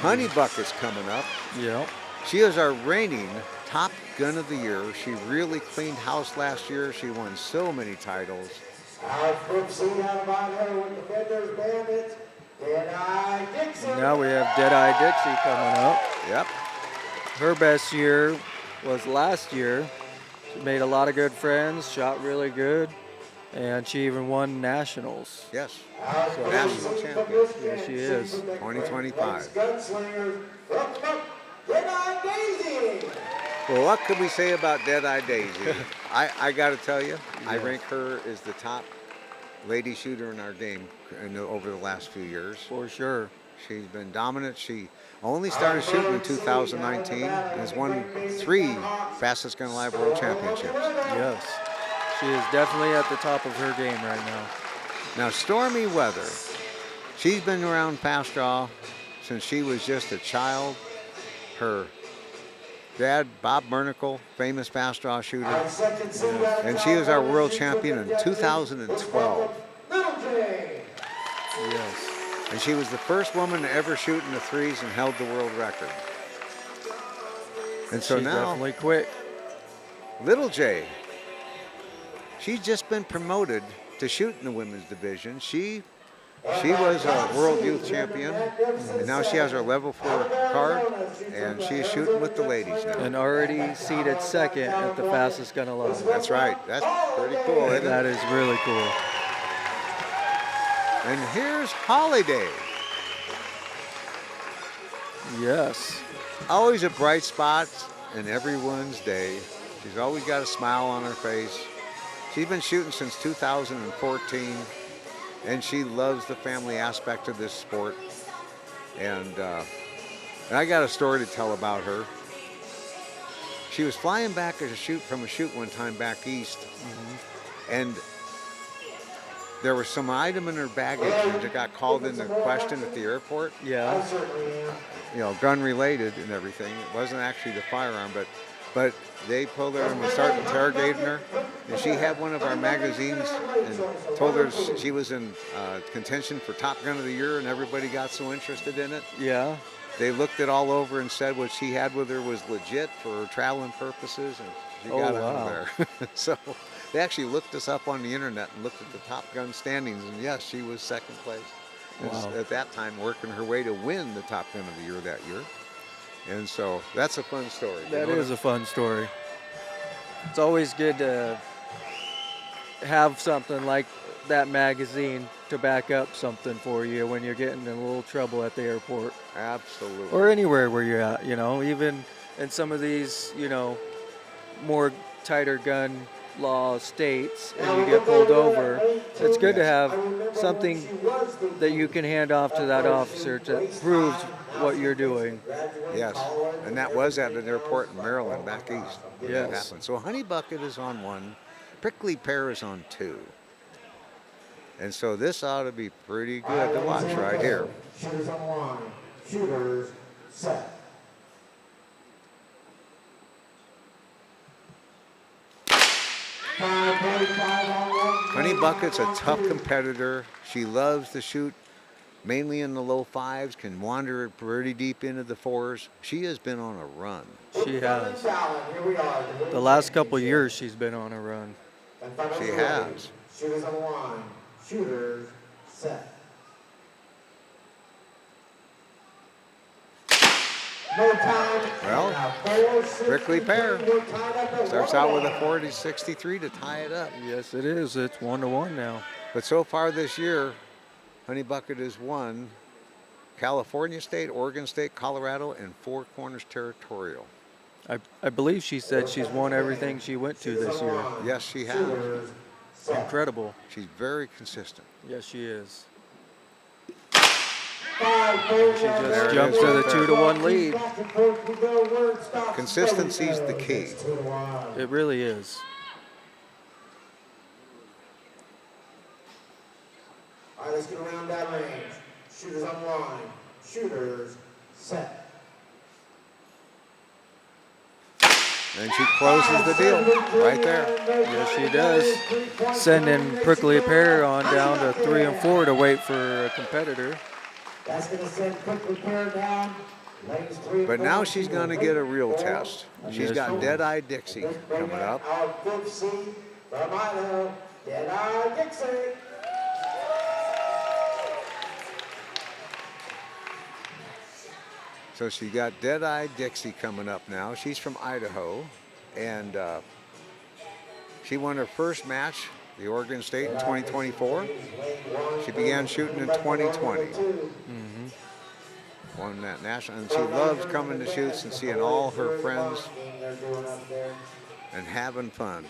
Honey Bucket's coming up. Yep. She is our reigning top gun of the year. She really cleaned house last year. She won so many titles. Our 5th seed out of Idaho with the Defenders Bandits. Deadeye Dixie. Now we have Deadeye Dixie coming up. Yep. Her best year was last year. She made a lot of good friends, shot really good, and she even won nationals. Yes. Our National champion. Yes, she is. 2025. Gunslingers. Deadeye Daisy. Well, what could we say about Deadeye Daisy? I got to tell you, I rank her as the top lady shooter in our game over the last few years. For sure. She's been dominant. She only started shooting in 2019 and has won 3 fastest gun alive world championships. Yes. She is definitely at the top of her game right now. Now, Stormy Weather, she's been around fast draw since she was just a child. Her dad, Bob Bernicle, famous fast draw shooter, and she was our world champion in 2012. Yes. And she was the first woman to ever shoot in the 3s and held the world record. And so She's now definitely quick. Little J, she's just been promoted to shoot in the women's division. She was a world youth champion, and now she has her level 4 card, and she's shooting with the ladies now. And already seated second at the fastest gun alive. That's right. That's pretty cool, isn't it? That is really cool. And here's Holiday. Yes. Always a bright spot in everyone's day. She's always got a smile on her face. She's been shooting since 2014, and she loves the family aspect of this sport. And I got a story to tell about her. She was flying back from a shoot one time back east, and there was some item in her baggage that got called into question at the airport. Yeah. You know, gun related and everything. It wasn't actually the firearm, but they pulled her and started interrogating her. And she had one of our magazines and told her she was in contention for Top Gun of the Year, and everybody got so interested in it. Yeah. They looked it all over and said what she had with her was legit for traveling purposes, and she got out of there. So they actually looked us up on the internet and looked at the Top Gun standings, and yes, she was second place. Wow. At that time, working her way to win the Top Gun of the Year that year. And so that's a fun story. That is a fun story. It's always good to have something like that magazine to back up something for you when you're getting in a little trouble at the airport. Absolutely. Or anywhere where you're at, you know, even in some of these, you know, more tighter gun law states and you get pulled over, it's good to have something that you can hand off to that officer to prove what you're doing. Yes, and that was at an airport in Maryland back east. That Yes. happened. So Honey Bucket is on 1, Prickly Pear is on 2. And so this ought to be pretty good to watch right here. Shooters on the line. Shooters set. Honey Bucket's a tough competitor. She loves to shoot mainly in the low 5s, can wander pretty deep into the 4s. She has been on a run. She has. The last couple years she's been on a run. She has. Shooters on the line. Shooters set. No time. Well, Prickly Pear starts out with a 40-63 to tie it up. Yes, it is. It's 1-1 now. But so far this year, Honey Bucket has won California State, Oregon State, Colorado, and Four Corners Territorial. I believe she said she's won everything she went to this year. Yes, she has. Incredible. She's very consistent. Yes, she is. She She just jumps to the 2-1 lead. Consistency's the key. It really is. All right, let's get around that range. Shooters on the line. Shooters set. And she closes the deal right there. Yes, she does. Sending Prickly Pear on down to 3 and 4 to wait for a competitor. That's going to send Prickly Pear down. Lanes 3 and But 4. now she's going to get a real test. She's got Deadeye Dixie coming up. Our fifth seed from Idaho, Deadeye Dixie. So she got Deadeye Dixie coming up now. She's from Idaho, and she won her first match, the Oregon State, in 2024. She began shooting in 2020. Won that national, and she loves coming to shoots and seeing all her friends and having fun.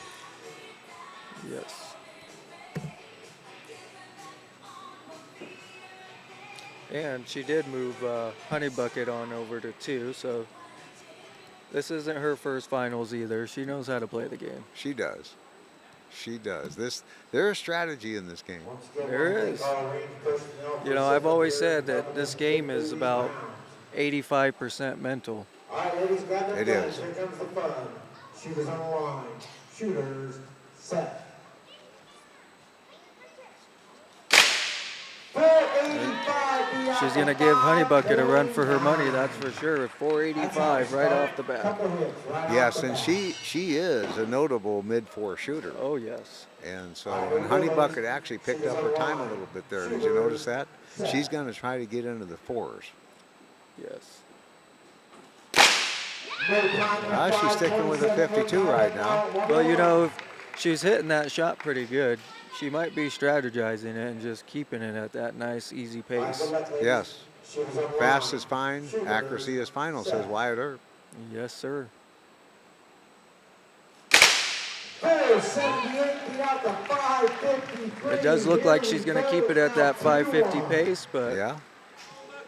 Yes. And she did move Honey Bucket on over to 2, so this isn't her first finals either. She knows how to play the game. She does. She does. There's strategy in this game. There is. You know, I've always said that this game is about 85% mental. All right, ladies, grab their It guns. is. Here comes the fun. Shooters on the line. Shooters set. 485 She's going to give Honeybucket a run for her money, that's for sure. 485 right off the bat. Yes, and she is a notable mid-4 shooter. Oh, yes. And so, and Honeybucket actually picked up her time a little bit there. Did you notice that? She's going to try to get into the 4s. Yes. She's sticking with a 52 right now. Well, you know, if she's hitting that shot pretty good, she might be strategizing it and just keeping it at that nice, easy pace. Yes. Fast is fine, accuracy is final, says Wyatt Earp. Yes, sir. It does look like she's going to keep it at that 550 pace, but Yeah.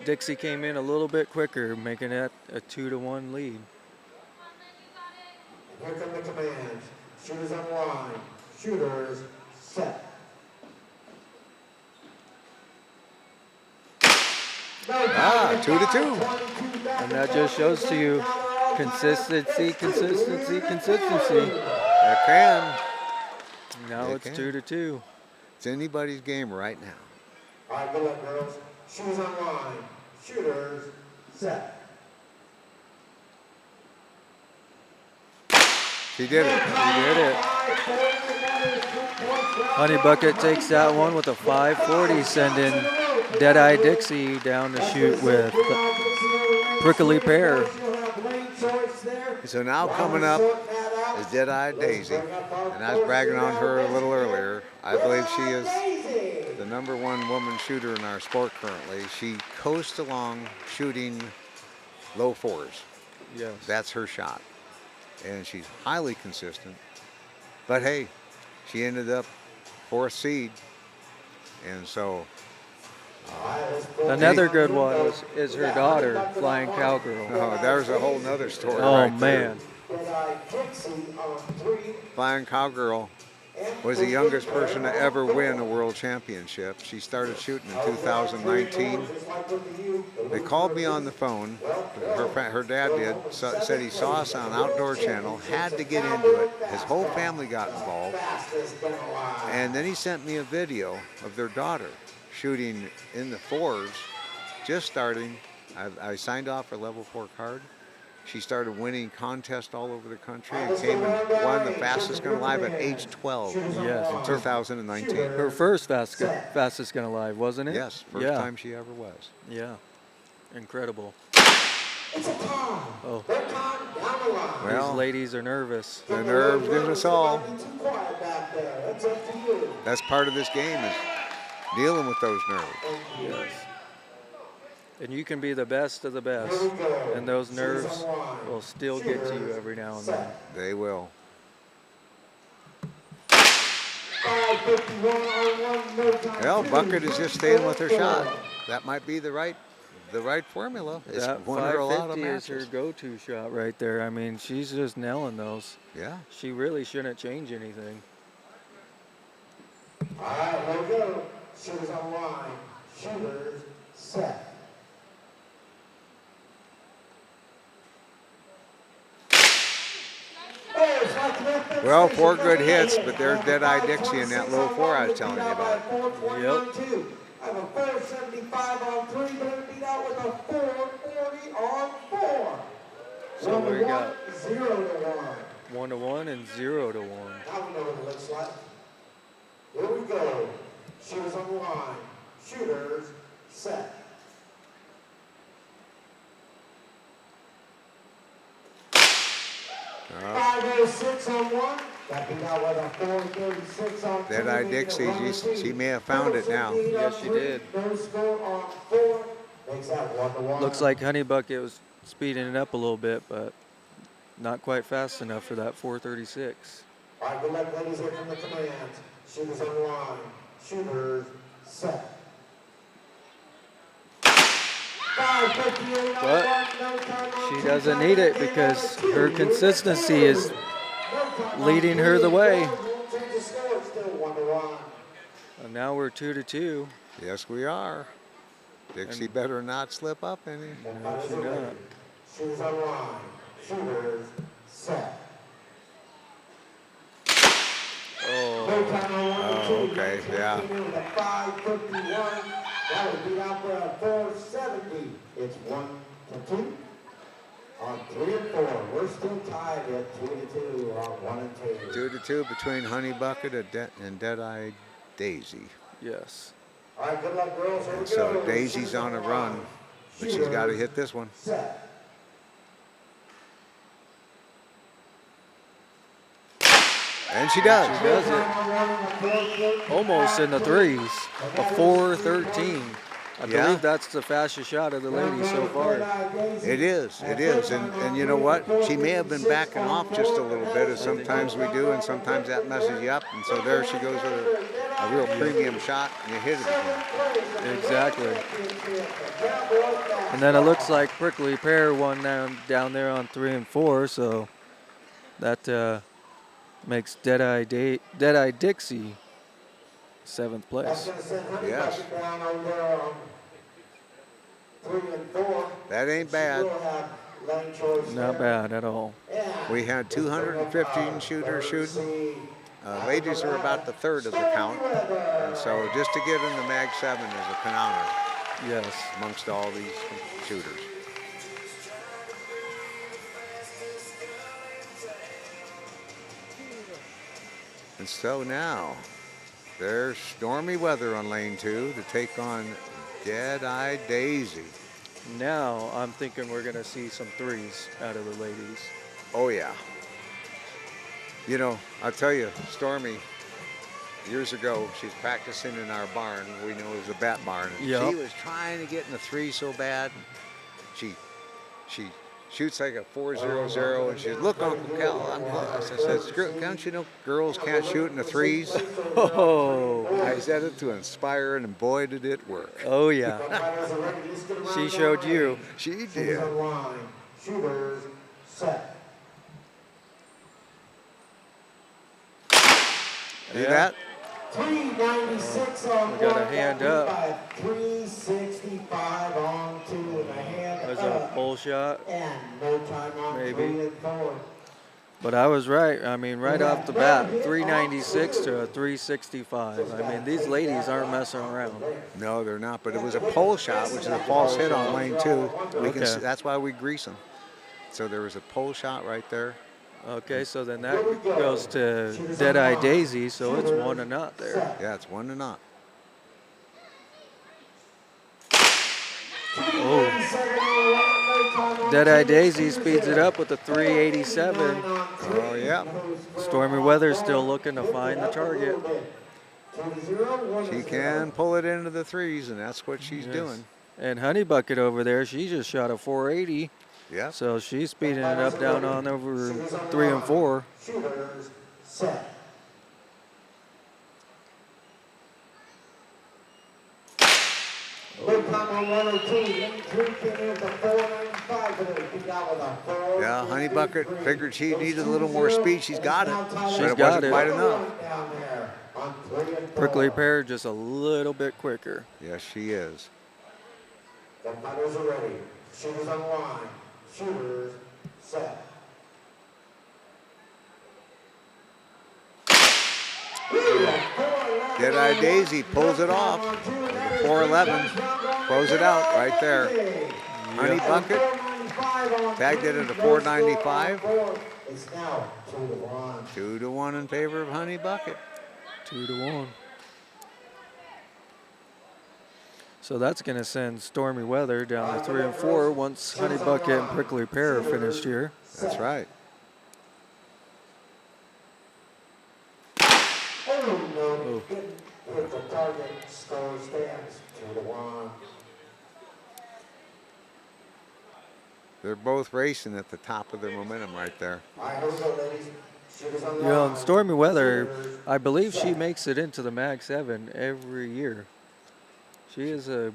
Dixie came in a little bit quicker, making it a 2-1 lead. Here come the commands. Shooters on line. Shooters set. Ah, 2-2. And that just shows to you consistency, consistency, consistency. It can. Now It it's can. 2-2. It's anybody's game right now. All right, good luck, girls. Shooters on line. Shooters set. She did it. She did it. Honeybucket takes that one with a 540, sending Deadeye Dixie down to shoot with Prickly Pear. So now coming up is Deadeye Daisy. And I was bragging on her a little earlier. I believe she is the #1 woman shooter in our sport currently. She coasts along shooting low 4s. Yes. That's her shot. And she's highly consistent. But hey, she ended up 4th seed. And so Another good one is her daughter, Flying Cowgirl. oh, there's a whole nother story. Oh, right there. man. Flying Cowgirl was the youngest person to ever win a world championship. She started shooting in 2019. They called me on the phone. Her dad did. Said he saw us on Outdoor Channel, had to get into it. His whole family got involved. And then he sent me a video of their daughter shooting in the 4s, just starting. I signed off her level 4 card. She started winning contests all over the country and came and won the fastest gun alive at age 12 Yes. in 2019. Her first fastest gun alive, wasn't it? Yes, first Yeah. time she ever was. Yeah. Incredible. It's a time. Oh, Third time down the line. Well, these ladies are nervous. the nerves get us all. Too quiet back there. That's up to you. That's part of this game, is dealing with those nerves. Yes. And you can be the best of the best, and those nerves will still get to you every now and then. They will. 5:51 on one, no time. Well, Bucket is just staying with her shot. That might be the right formula. It's That won her a lot of 550 is her matches. go-to shot right there. I mean, she's just nailing those. Yeah. She really shouldn't change anything. All right, here we go. Shooters on line. Shooters set. Well, 4 good hits, but there's Deadeye Dixie in that low 4 I was telling you about. Yep. I have a 475 on 3, but it beat out with a 440 on 4. So we got 0-1. 1-1 and 0-1. Now we know what it looks like. Here we go. Shooters on the line. Shooters set. Uh, 506 on 1. That beat out with a 436 on 2. Deadeye Dixie, she may have found it now. Yes, she did. No score on 4. Makes that 1-1. Looks like Honeybucket was speeding it up a little bit, but not quite fast enough for that 436. All right, good luck, ladies. Here come the commands. Shooters on the line. Shooters set. 5:58 on But 1, no time on she 2. doesn't need it because her consistency is leading her the way. Won't change the score. It's still 1-1. And now we're 2-2. Yes, we are. Dixie better not slip up any. No, she's not. Shooters on line. Shooters set. Oh, No time on 1 and 2. okay, yeah. Continue with a 5:51. That was beat out for 470. It's 1-2 on 3 and 4. We're still tied at 2-2 on 1 and 2. 2-2 between Honey Bucket and Dead-Eye Daisy. Yes. All right, good luck, girls. Here we And so go. Daisy's on a run, but she's got to hit this one. Set. And she does. She does it. Almost in the threes. A 4:13. I Yeah. believe that's the fastest shot of the ladies so far. It is. And you know what? She may have been backing off just a little bit, as sometimes we do, and sometimes that messes you up. And so there she goes with a real premium shot, and you hit it again. Exactly. And then it looks like Prickly Pear won down there on 3 and 4, so that makes Dead-Eye Dixie 7th place. Yes. That ain't bad. Not bad at all. We had 215 shooters shooting. Ladies are about the third of the count. And so just to get in the Mag 7 is an honor Yes. amongst all these shooters. And so now, there's stormy weather on lane 2 to take on Dead-Eye Daisy. Now I'm thinking we're going to see some threes out of the ladies. Oh, yeah. You know, I'll tell you, Stormy, years ago, she's practicing in our barn. We know it was a bat barn. And Yep. she was trying to get in the 3 so bad. She shoots like a 4.00, and she says, "Look, Uncle Cal, I'm close." I said, "Don't you know girls can't shoot in the 3s?" Oh, I said it to inspire, and boy, did it work. oh yeah. She showed you. She did. Shooters set. See that? 396 on We got a one, hand beat up. by 365 on 2 and a hand That was a up. pull shot. And no time on Maybe. 3 and 4. But I was right. I mean, right off the bat, 396 to a 365. I mean, these ladies aren't messing around. No, they're not. But it was a pole shot, which is a false hit on lane 2. We can Okay. see, that's why we grease them. So there was a pole shot right there. Okay, so then that goes to Dead-Eye Daisy, so it's 1-0 there. Yeah, it's 1-0. Oh, Dead-Eye Daisy speeds it up with a 387. Oh, yeah. Stormy Weather's still looking to find the target. She can pull it into the 3s, and that's what she's doing. And Honey Bucket over there, she just shot a 480. Yeah. So she's speeding it up down on over 3 and 4. Shooters set. Good time on 102. Lane 3 came in with a 495, but it beat out with a 4. Yeah, Honey Bucket figured she needed a little more speed. She's got it. She's But it got wasn't it. quite enough. Down there on 3 and 4. Prickly Pear just a little bit quicker. Yes, she is. The fighters are ready. Shooters on the line. Shooters set. Dead-Eye Daisy pulls it off. 411. Close it out right there. Honey Bucket tagged it at a 495. It's now 2-1. 2-1 in favor of Honey Bucket. 2-1. So that's going to send Stormy Weather down to 3 and 4 once Honey Bucket and Prickly Pear are finished here. That's right. Oh, no. Hit the target. Score stands 2-1. They're both racing at the top of their momentum right there. All right, here we go, ladies. Shooters on the You know, line. and Stormy Weather, I believe she makes it into the Mag 7 every year. She is a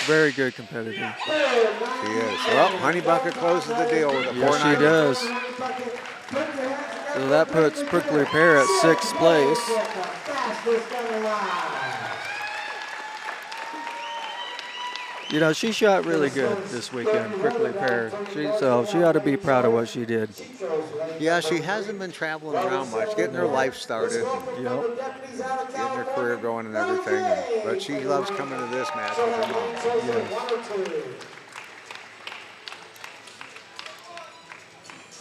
very good competitor. She is. Well, Honey Bucket closes the deal with a 490. Yes, she does. So that puts Prickly Pear at 6th place. You know, she shot really good this weekend, Prickly Pear. So she ought to be proud of what she did. Yeah, she hasn't been traveling around much, getting her life started, Yep. getting her career going and everything. But she loves coming to this match with her mom. Yes.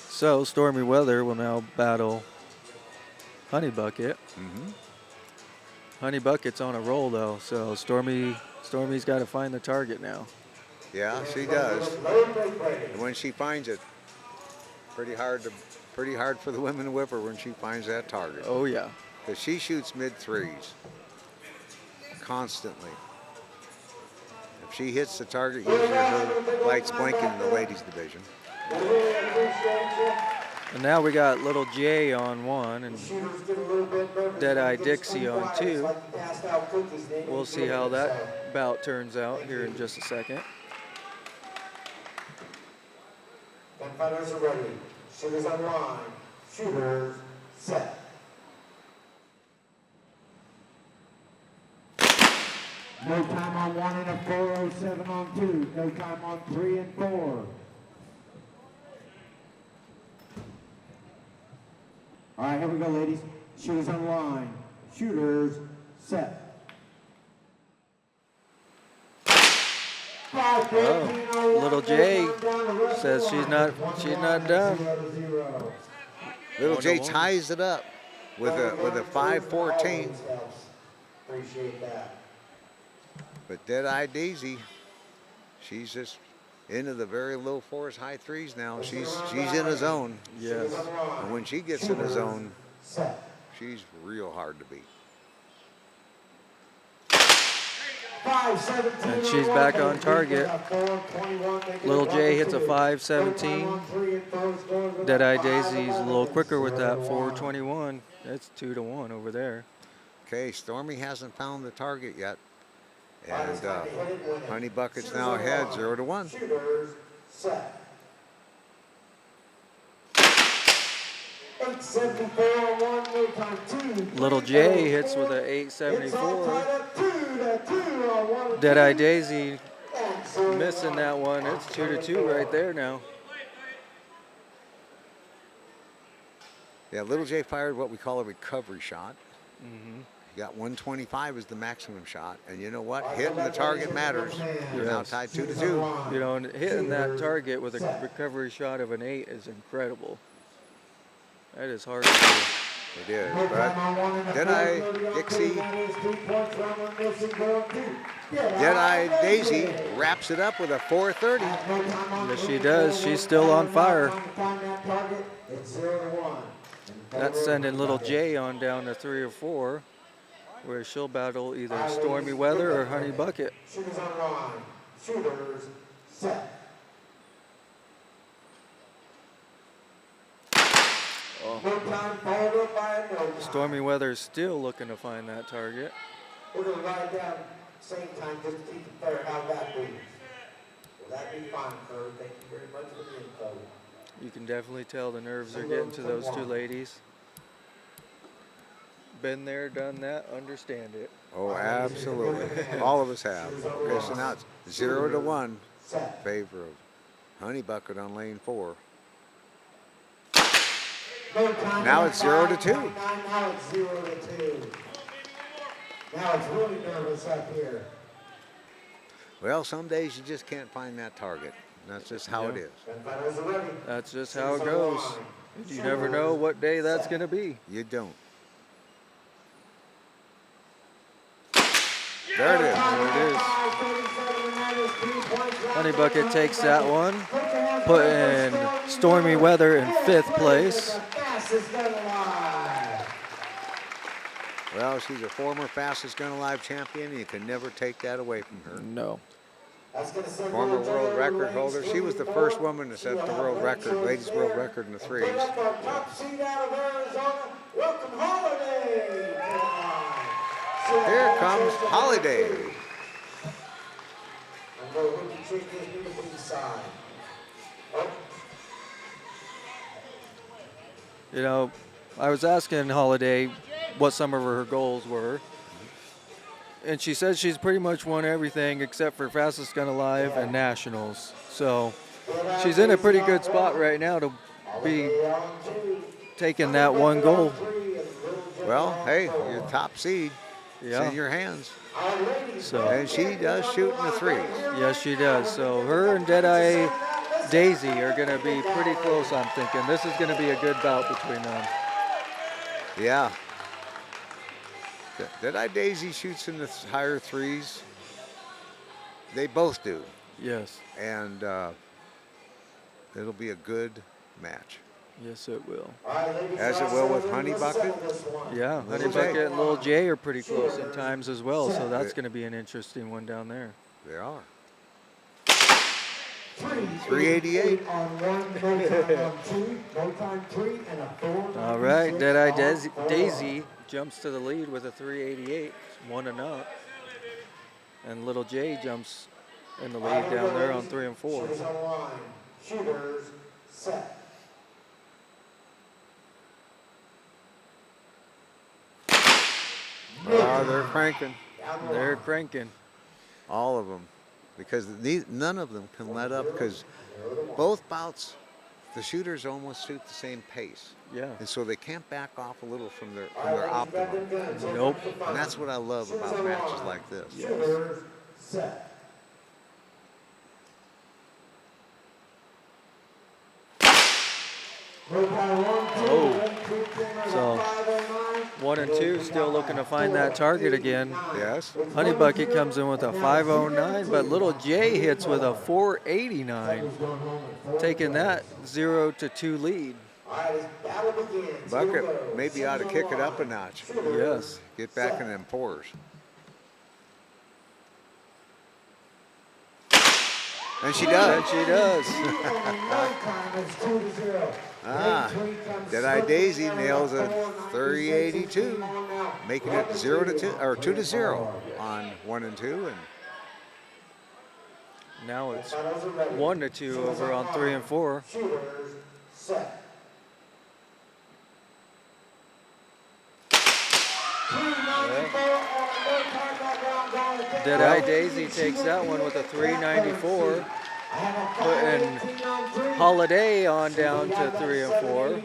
So Stormy Weather will now battle Honey Bucket. Honey Bucket's on a roll though, so Stormy's got to find the target now. Yeah, she does. And when she finds it, pretty hard for the women to whip her when she finds that target. Oh yeah. Because she shoots mid threes constantly. If she hits the target, usually her lights blinking in the ladies division. And now we got Little J on 1 and Deadeye Dixie on 2. We'll see how that bout turns out here in just a second. Fighters are ready. Shooters on line. Shooters set. No time on 1 and a 4:07 on 2. No time on 3 and 4. All right, here we go, ladies. Shooters on line. Shooters set. Oh, Little J says she's not done. Little J ties it up with a 5-14. Appreciate that. But Deadeye Daisy, she's just into the very low fours, high threes now. She's in a zone. Yes. And when she gets in a zone, she's real hard to beat. And she's back on target. Little J hits a 5-17. Deadeye Daisy's a little quicker with that 4-21. That's 2-1 over there. Okay, Stormy hasn't found the target yet. And Honey Bucket's now ahead, 0-1. Shooters set. 874 1, no time 2. Little J hits with a 874. Deadeye Daisy missing that one. It's 2-2 right there now. Yeah, Little J fired what we call a recovery shot. He got 125 as the maximum shot. And you know what? Hitting the target matters. You're now tied 2-2. You know, and hitting that target with a recovery shot of an 8 is incredible. That is hard to do. It is, but Deadeye Dixie, Deadeye Daisy wraps it up with a 430. Yes, she does. She's still on fire. That's sending Little J on down to 3 or 4, where she'll battle either Stormy Weather or Honey Bucket. Shooters on line. Shooters set. No time followed up by a no time. Stormy Weather's still looking to find that target. We're going to write down same time just to keep it fair how that be. Will that be fine, Curry? Thank you very much for the info. You can definitely tell the nerves are getting to those two ladies. Been there, done that, understand it. Oh, absolutely. All of us have. Okay, so now it's 0-1 in favor of Honey Bucket on lane 4. Now it's 0-2. Now it's 0-2. Now it's really nervous up here. Well, some days you just can't find that target. That's just how it is. That's just how it goes. You never know what day that's going to be. You don't. There it is. There it is. Honey Bucket takes that one, putting Stormy Weather in 5th place. Well, she's a former fastest gun alive champion. You can never take that away from her. No. Former world record holder. She was the first woman to set the world record, ladies' world record in the threes. Here comes Holiday. You know, I was asking Holiday what some of her goals were. and she says she's pretty much won everything except for fastest gun alive and nationals. So she's in a pretty good spot right now to be taking that one goal. Well, hey, your top seed. It's Yeah. in your hands. So And she does shoot in the threes. yes, she does. So her and Deadeye Daisy are going to be pretty close, I'm thinking. This is going to be a good bout between them. Yeah. Deadeye Daisy shoots in the higher threes. They both do. Yes. And it'll be a good match. Yes, it will. As it will with Honey Bucket. Yeah, Honey Little J. Bucket and Little J are pretty close in times as well, so that's going to be an interesting one down there. They are. 388. All right, Deadeye Daisy jumps to the lead with a 388, 1-0. And Little J jumps in the lead down there on 3 and 4. Shooters set. They're cranking. They're cranking. All of them. Because none of them can let up because both bouts, the shooters almost shoot the same pace. Yeah. And so they can't back off a little from their optimum. Nope. And that's what I love about matches like this. Shooters set. So 1 and 2 still looking to find that target again. Yes. Honey Bucket comes in with a 509, but Little J hits with a 489, taking that 0-2 lead. Bucket maybe ought to kick it up a notch. Yes. Get back in them pores. And she does. And she does. Deadeye Daisy nails a 382, making it 0-2 or 2-0 on 1 and 2, and Now it's 1-2 over on 3 and 4. Shooters set. Deadeye Daisy takes that one with a 394, putting Holiday on down to 3 and 4.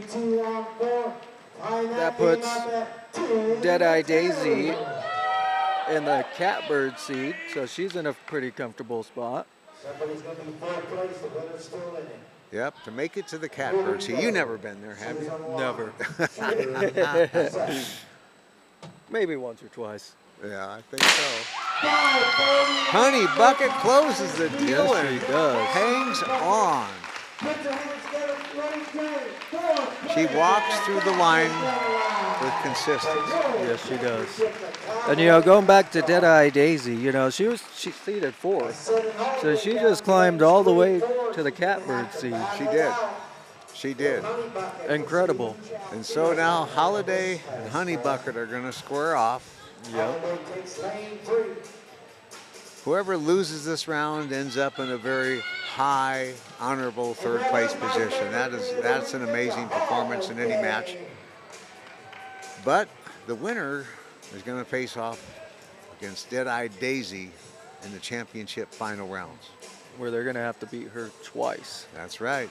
That puts Deadeye Daisy in the Catbird seed, so she's in a pretty comfortable spot. Somebody's going to be third place, the winner's still in it. yep, to make it to the Catbird. See, you never been there, have you? Never. Maybe once or twice. Yeah, I think so. Honey Bucket closes the deal Yes, and she does. hangs on. She walks through the line with consistency. Yes, she does. And going back to Deadeye Daisy, she seeded 4th, so she just climbed all the way to the Catbird seed. She did. She did. Incredible. And so now Holiday and Honey Bucket are going to square off. Yep. Whoever loses this round ends up in a very high, honorable third place position. That's an amazing performance in any match. But the winner is going to face off against Deadeye Daisy in the championship final rounds. Where they're going to have to beat her twice. That's right.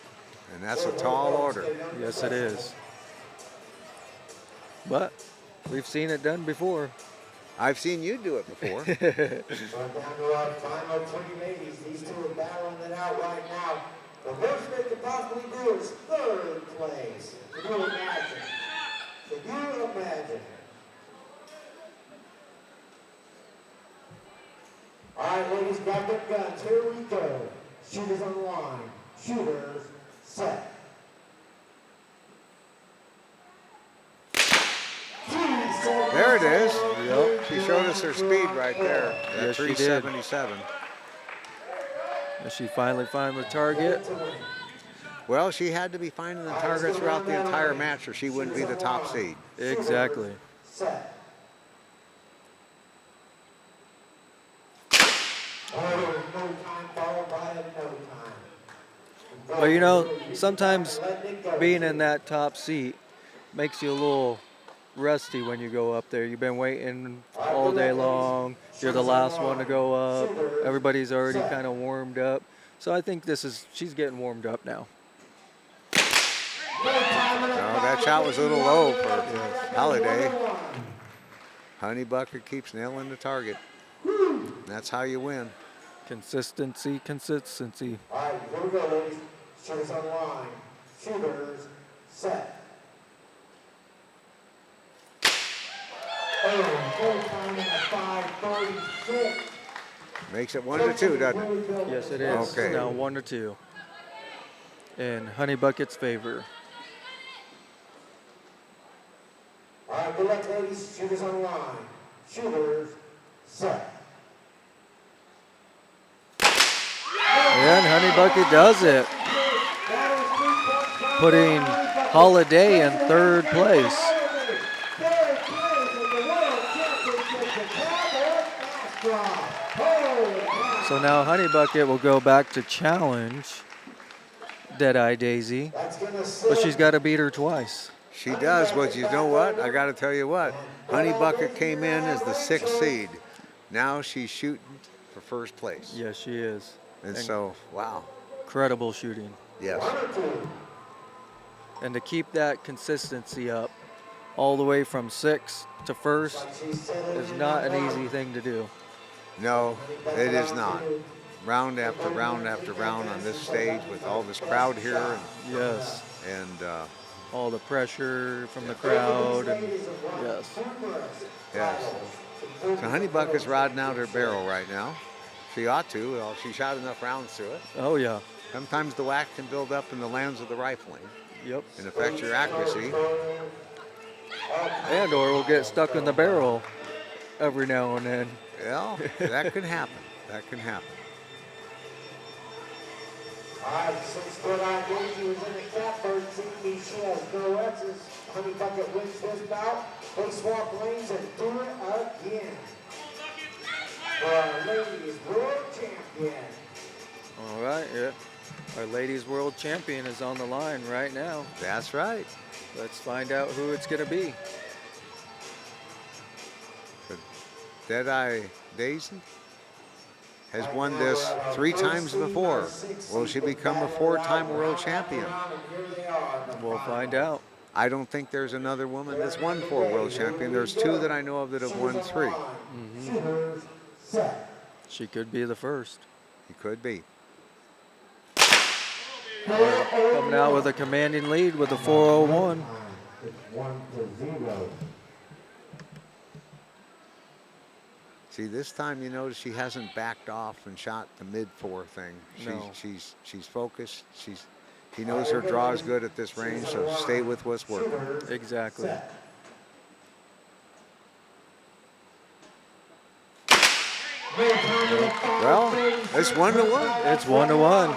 And that's a tall order. Yes, it is. But we've seen it done before. I've seen you do it before. Down to our final 20 ladies. These two are battling it out right now. The worst they could possibly do is third place. Can you imagine? Can you imagine? All right, ladies, grab their guns. Here we go. Shooters on the line. Shooters set. There it is. Yep. She showed us her speed right there. Yes, she did. 377. And she finally found the target. Well, she had to be finding the target throughout the entire match or she wouldn't be the top seed. Exactly. Set. Oh, no time followed by a no time. But sometimes being in that top seat makes you a little rusty when you go up there. You've been waiting all day long. You're the last one to go up. Everybody's already kind of warmed up. So I think she's getting warmed up now. No, that shot was a little low for Holiday. Honey Bucket keeps nailing the target. That's how you win. Consistency. All right, here we go, ladies. Shooters on line. Shooters, set. Oh, full time at 5:36. Makes it 1-2, doesn't it? Yes, it is. Okay. Now 1-2 in Honey Bucket's favor. All right, good luck, ladies. Shooters on line. Shooters, set. And Honey Bucket does it, putting Holiday in third place. So now Honey Bucket will go back to challenge Deadeye Daisy, but she's got to beat her twice. She does, but you know what? I got to tell you what. Honey Bucket came in as the 6th seed. Now she's shooting for first place. Yes, she is. And so, wow. Incredible shooting. Yes. And to keep that consistency up all the way from 6th to 1st is not an easy thing to do. No, it is not. Round after round after round on this stage with all this crowd here. Yes. And all the pressure from the crowd. And yes. Yes. So Honey Bucket's rodding out her barrel right now. She ought to. Well, she shot enough rounds through it. Oh, yeah. Sometimes the wax can build up in the lands of the rifling. Yep. And affect your accuracy. And or we'll get stuck in the barrel every now and then. Well, that could happen. That can happen. All right, since Deadeye Daisy was in the catbird team, she has no X's. Honey Bucket wins this bout. They swap lanes and do it again. For our ladies world champion. All right, yeah. Our ladies world champion is on the line right now. That's right. Let's find out who it's going to be. Deadeye Daisy has won this 3 times before. Will she become a 4-time world champion? We'll find out. I don't think there's another woman that's won 4 world champion. There's 2 that I know of that have won 3. She could be the first. He could be. Coming out with a commanding lead with a 401. 1-0. See, this time you notice she hasn't backed off and shot the mid-4 thing. No. She's focused. He knows her draw is good at this range, so stay with what's working. Exactly. Well, it's 1-1. It's 1-1.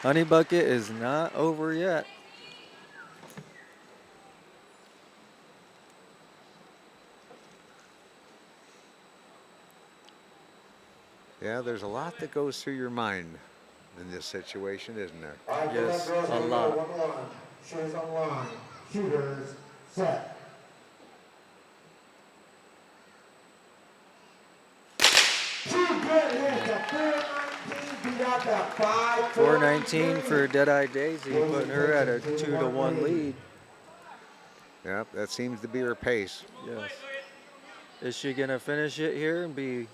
Honey Bucket is not over yet. Yeah, there's a lot that goes through your mind in this situation, isn't there? Yes, a lot. Shooters on line. Shooters set. Two good hits. A 419 beat out the 419 for Deadeye Daisy, putting her at a 2-1 lead. Yep, that seems to be her pace. Yes. Is she going to finish it here and be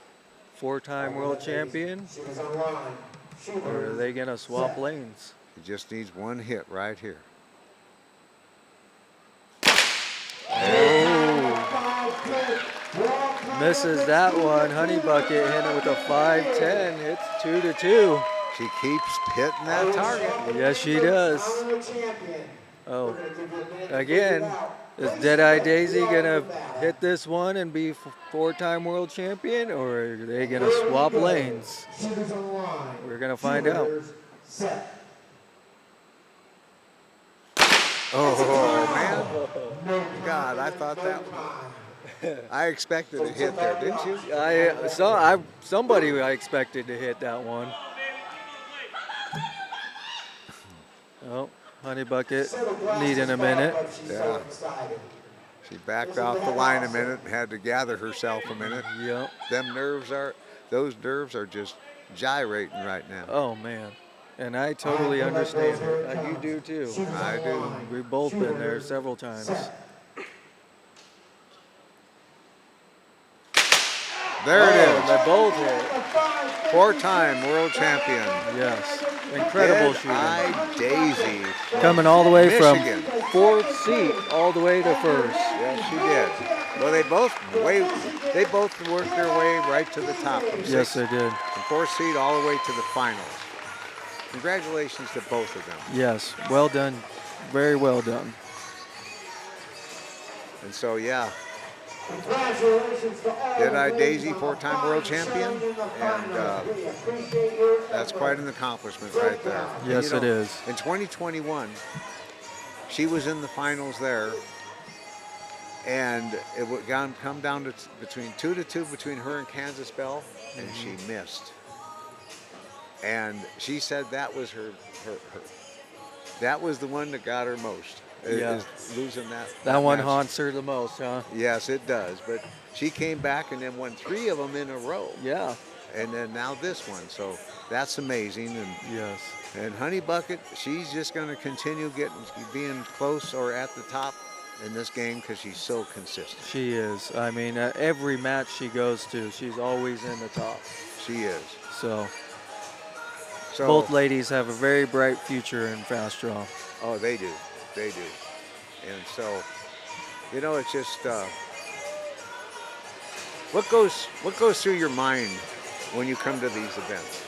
4-time world champion? Shooters on line. Or are they going to swap lanes? He just needs 1 hit right here. Misses that one. Honey Bucket hitting it with a 5-10. It's 2-2. She keeps hitting that target. Yes, she does. Oh, again, is Deadeye Daisy going to hit this one and be 4-time world champion, or are they going to swap lanes? We're going to find out. Oh, man. God, I thought that one. I expected a hit there, didn't you? Somebody I expected to hit that one. Oh, Honey Bucket needing a minute. Yeah. She backed off the line a minute and had to gather herself a minute. Yep. Those nerves are just gyrating right now. Oh man. And I totally understand it. You do too. I do. We've both been there several times. There it is. They both hit. 4-time world champion. Yes. Incredible shooting. Eye Daisy. Coming all the way Michigan. from 4th seat all the way to 1st. Yes, she did. Well, they both worked their way right to the top. Yes, they did. From 4th seed all the way to the finals. Congratulations to both of them. Yes, well done. Very well done. And so, yeah, Congratulations to all Dead-Eye the Daisy, ladies 4-time world champion, and We appreciate your that's quite an accomplishment right there. Yes, And, it is. In 2021, she was in the finals there, and it would come down to between 2-2 between her and Kansas Bell, and she missed. And she said that was her that was the one that got her most. Yeah. Is losing that. That one match. haunts her the most, huh? Yes, it does. But she came back and then won 3 of them in a row. Yeah. And then now this one. So that's amazing. And Yes. Honey Bucket, she's just going to continue being close or at the top in this game because she's so consistent. She is. I mean, every match she goes to, she's always in the top. She is. So So both ladies have a very bright future in fast draw. Oh, they do. They do. And so, it's just what goes through your mind when you come to these events?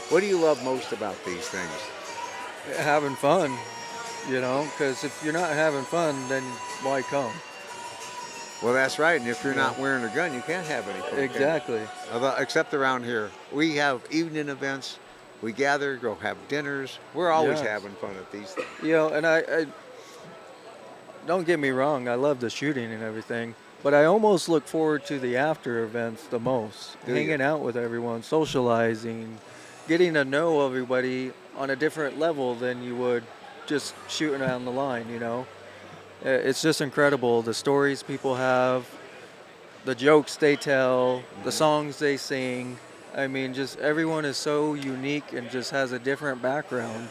What do you love most about these things? Having fun, because if you're not having fun, then why come? Well, that's right. And if you're not wearing a gun, you can't have any fun. can you? Exactly. Although, except around here, we have evening events. We gather, go have dinners. We're always Yes. having fun at these things. And I don't get me wrong, I love the shooting and everything, but I almost look forward to the after events the most. Do you? Hanging out with everyone, socializing, getting to know everybody on a different level than you would just shooting on the line, It's just incredible, the stories people have, the jokes they tell, the songs they sing. I mean, just everyone is so unique and just has a different background.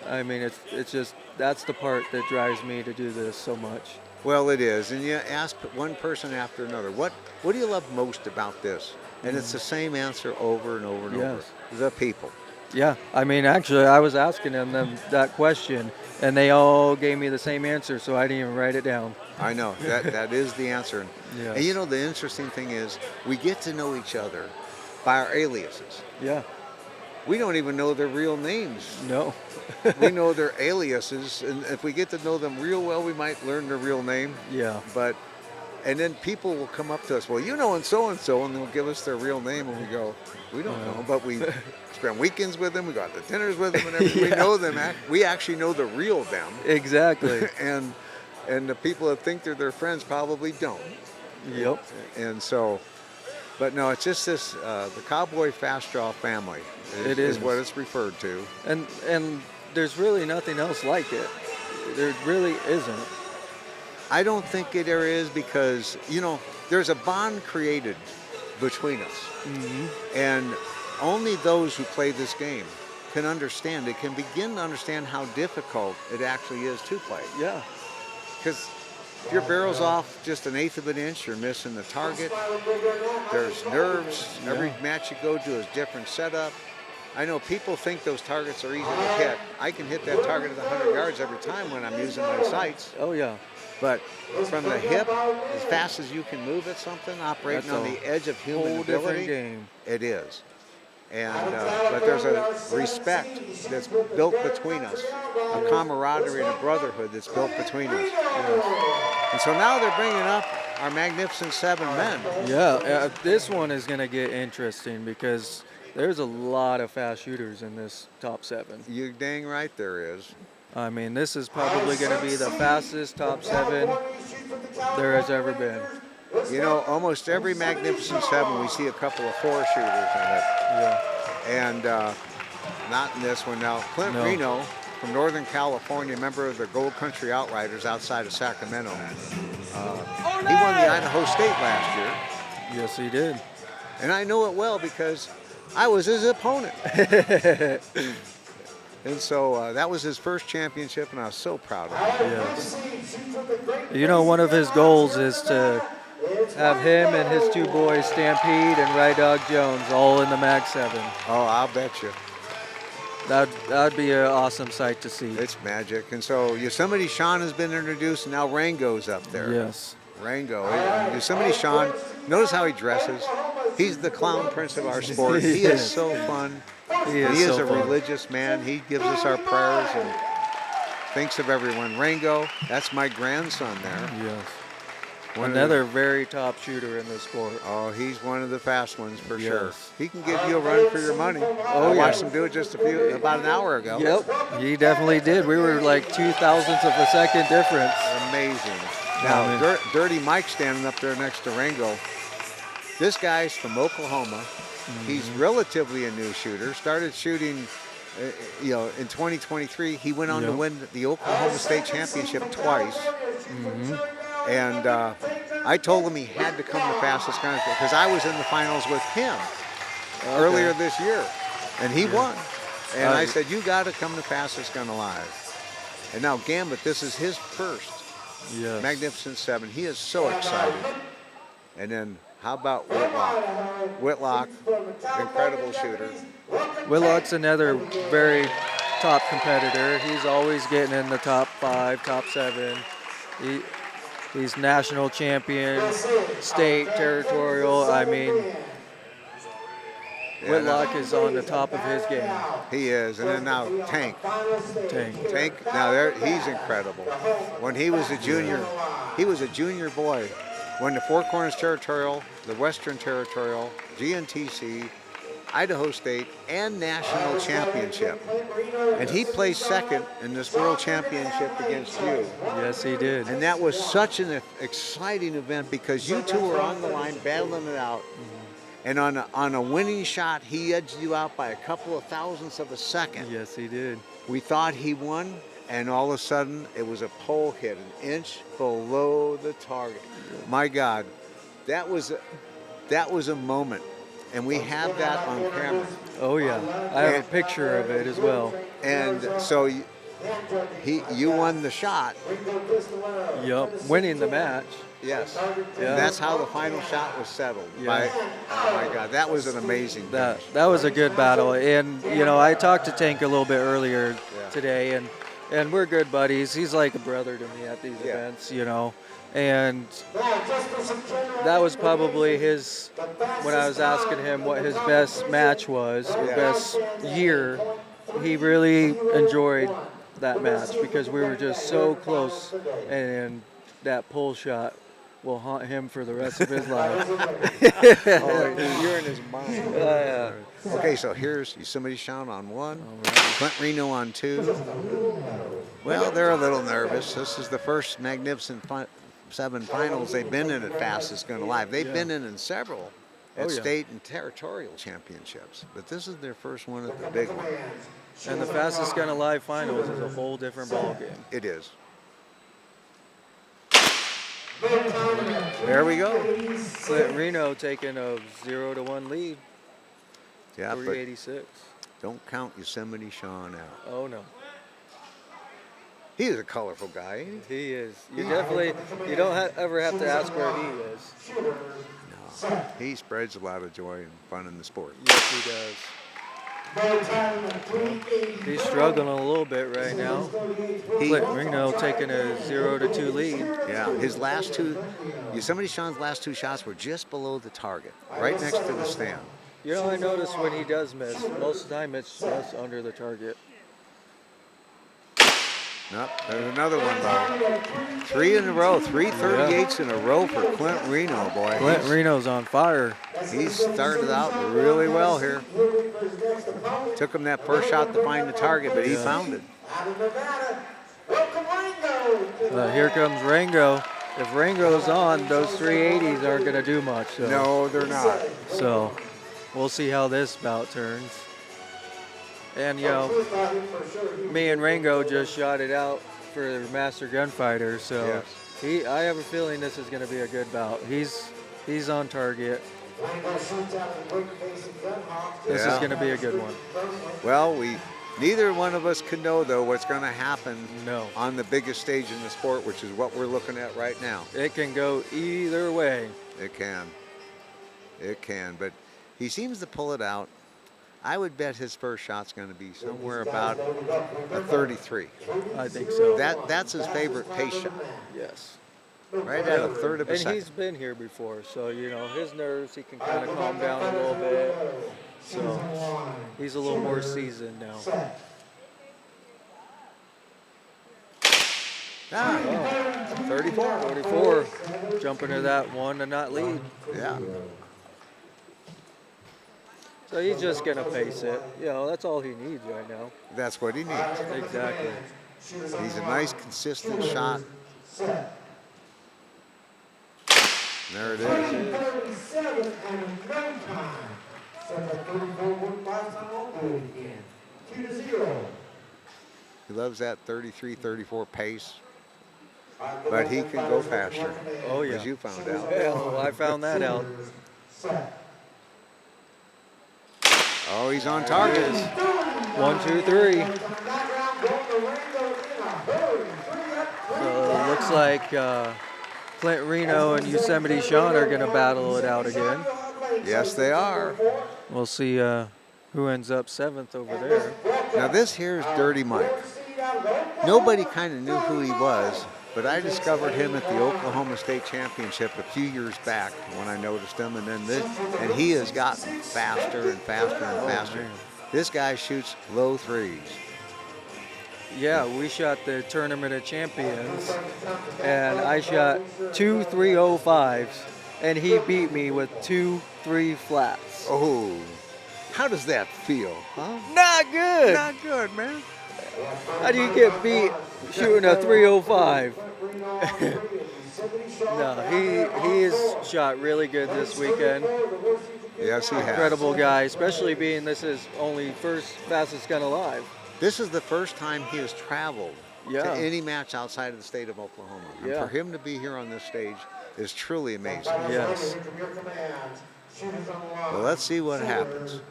I mean, it's just, that's the part that drives me to do this so much. Well, it is. And you ask one person after another, what do you love most about this? And it's the same answer over and over and over. Yes. The people. Yeah, I mean, actually, I was asking them that question, and they all gave me the same answer, so I didn't even write it down. I know. That is the answer. Yes. And the interesting thing is we get to know each other by our aliases. Yeah. We don't even know their real names. No. We know their aliases, and if we get to know them real well, we might learn their real name. Yeah. And then people will come up to us, well, and so, and they'll give us their real name, and we go, we don't know, but we spend weekends with them, we go out to dinners with them, and everything. Yeah. We know them. We actually know the real them, Exactly. and the people that think they're their friends probably don't. Yep. And so, but no, it's just this, the Cowboy Fast Draw family It is is. what it's referred to. And there's really nothing else like it. There really isn't. I don't think there is because, there's a bond created between us. Mm-hmm. And only those who play this game can understand it, can begin to understand how difficult it actually is to play. Yeah. Because if your barrel's off just 1/8 of an inch, you're missing the target. There's nerves. Every match you go to is different setup. I know people think those targets are easy to hit. I can hit that target at 100 yards every time when I'm using my sights. Oh, yeah. But from the hip, as fast as you can move at something, operating That's on the edge of human Whole different ability, game. it is. And but there's a respect that's built between us, a camaraderie and a brotherhood that's built between us. And so now they're bringing up our magnificent 7 men. Yeah, this one is going to get interesting because there's a lot of fast shooters in this top 7. You dang right there is. I mean, this is probably going to be the fastest top 7 there has ever been. Almost every magnificent 7, we see a couple of 4 shooters in it. Yeah. And not in this one now. Clint No. Reno from Northern California, member of the Gold Country Outriders outside of Sacramento. He won the Idaho State last year, Yes, he did. and I know it well because I was his opponent. And so that was his first championship, and I was so proud of him. Yes. You know, one of his goals is to have him and his two boys, Stampede and Rye Dog Jones, all in the Mag 7. Oh, I'll bet you. That'd be an awesome sight to see. It's magic. And so Yosemite Sean has been introduced, and now Rango's up there. Yes. Rango. Yosemite Sean, notice how he dresses. He's the clown prince of our sport. He is so fun. He He is so a fun. religious man. He gives us our prayers and thinks of everyone. Rango, that's my grandson there. Yes. One of the- Another very top shooter in the sport. Oh, he's one of the fast ones for sure. Yes. He can give you a run for your money. I watched him do it just about an hour ago. Yep, he definitely did. We were like 0.02 of a second difference. Amazing. I Now, mean- Dirty Mike standing up there next to Rango. This guy's from Oklahoma. He's relatively a new shooter. Started shooting, in 2023. He went on to Yep. win the Oklahoma State Championship twice. And I told him he had to come the fastest gun because I was in the finals with him earlier this year, and he won. And I said, you got to come the fastest gun alive. And now Gambit, this is his first Yes. Magnificent 7. He is so excited. And then how about Whitlock? Whitlock, incredible shooter. Whitlock's another very top competitor. He's always getting in the top 5, top 7. He's national champion, state, territorial. I mean, Whitlock is on the top of his game. He is. And then now Tank. Tank. Now he's incredible. When he was a junior boy. Won the Four Corners Territorial, the Western Territorial, GNTC, Idaho State, and National Championship. And he placed second in this World Championship against you. Yes, he did. And that was such an exciting event because you two were on the line battling it out. And on a winning shot, he edged you out by a couple of thousandths of a second. Yes, he did. We thought he won, and all of a sudden it was a pole hit an inch below the target. My God, that was a moment, and we have that on camera. Oh yeah, I have a picture of it as well. And so you won the shot. Yep, winning the match. Yes. Yeah. And that's how the final shot was settled. Yeah. Oh my God, that was an amazing That finish. that was a good battle, and I talked to Tank a little bit earlier today, and we're good buddies. He's like a brother to me at these events, and that was probably his. When I was asking him what his best match was or best year, he really enjoyed that match because we were just so close, and that pull shot will haunt him for the rest of his life. You're in his mind. Okay, so here's Yosemite Sean on 1, Clint Reno on 2. Well, they're a little nervous. This is the first Magnificent 7 finals they've been in at Fastest Gun Alive. They've been in several at state and territorial championships, but this is their first one at the big one. And the Fastest Gun Alive finals is a whole different ballgame. It is. There we go. Clint Reno taking a 0-1 lead, Yeah, but 386. don't count Yosemite Sean out. Oh no, He is a colorful guy, ain't he is. You don't ever have to ask where he is. he? No. He spreads a lot of joy and fun in the sport. Yes, he does. He's struggling a little bit right now. Clint Reno taking a 0-2 lead. Yeah, his last two, Yosemite Sean's last 2 shots were just below the target, right next to the stand. I noticed when he does miss, most of the time it's just under the target. Nope, there's another one, though. 3 in a row, 3 38s in a row for Clint Reno, boy. Clint Reno's on fire. He's started out really well here. Took him that first shot to find the target, but he found it. Here comes Rango. If Rango's on, those 380s aren't going to do much. So. No, they're not. So we'll see how this bout turns. And, you know, me and Rango just shot it out for Master Gunfighter, so Yes. I have a feeling this is going to be a good bout. He's on target. This is Yeah. going to be a good one. Well, neither one of us can know, though, what's going to happen No. on the biggest stage in the sport, which is what we're looking at right now. It can go either way. It can. It can. But he seems to pull it out. I would bet his first shot's going to be somewhere about a 33. I think so. That's his favorite pace shot. Yes. Right at a third of a And second. he's been here before, so, you know, his nerves, he can kind of calm down a little bit. So he's a little more seasoned now. 34. 44, jumping to that 1-0 lead. Yeah. So he's just going to pace it. You know, that's all he needs right now. That's what he needs. Exactly. He's a nice, consistent shot. There it is. 37 and no time. Set the 34 went by time on do it again. 2-0. He loves that 33, 34 pace. But he can go faster. Oh, yeah. As you found out. Yeah, well, I found that out. Oh, he's on target. 1, 2, 3. So it looks like Clint Reno and Yosemite Sean are going to battle it out again. Yes, they are. We'll see who ends up 7th over there. Now this here is Dirty Mike. Nobody kind of knew who he was, but I discovered him at the Oklahoma State Championship a few years back when I noticed him, and he has gotten faster and faster and faster. This guy shoots low threes. Yeah, we shot the Tournament of Champions, and I shot 2 305s, and he beat me with 2 3 flats. Oh, how does that feel, huh? Not good. Not good, man. How do you get beat shooting a 305? No, he has shot really good this weekend. Yes, he has. Incredible guy, especially being this is only first fastest gun alive. This is the first time he has traveled Yeah. to any match outside of the state of Oklahoma. And Yeah. for him to be here on this stage is truly amazing. Yes. Well, let's see what happens.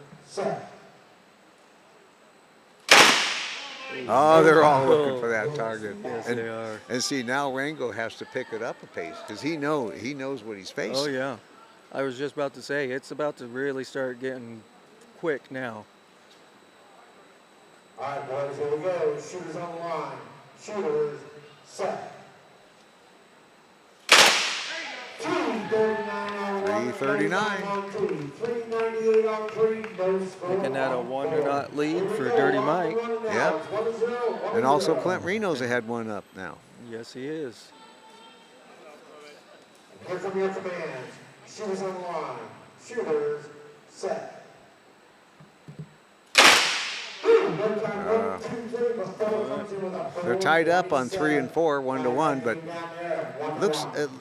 Oh, they're all looking for that target. Yes, and, they are. And see, now Rango has to pick it up a pace because he knows what he's facing. Oh, yeah. I was just about to say, it's about to really start getting quick now. All right, boys, here we go. Shooters on the line. Shooters, set. 339. 398 on 3, no score. Making that a 1-0 lead for Dirty Mike. Yep. And also Clint Reno's ahead one up now. Yes, he is. Here come your commands. Shooters on the line. Shooters, set. They're tied up on 3 and 4, 1-1, but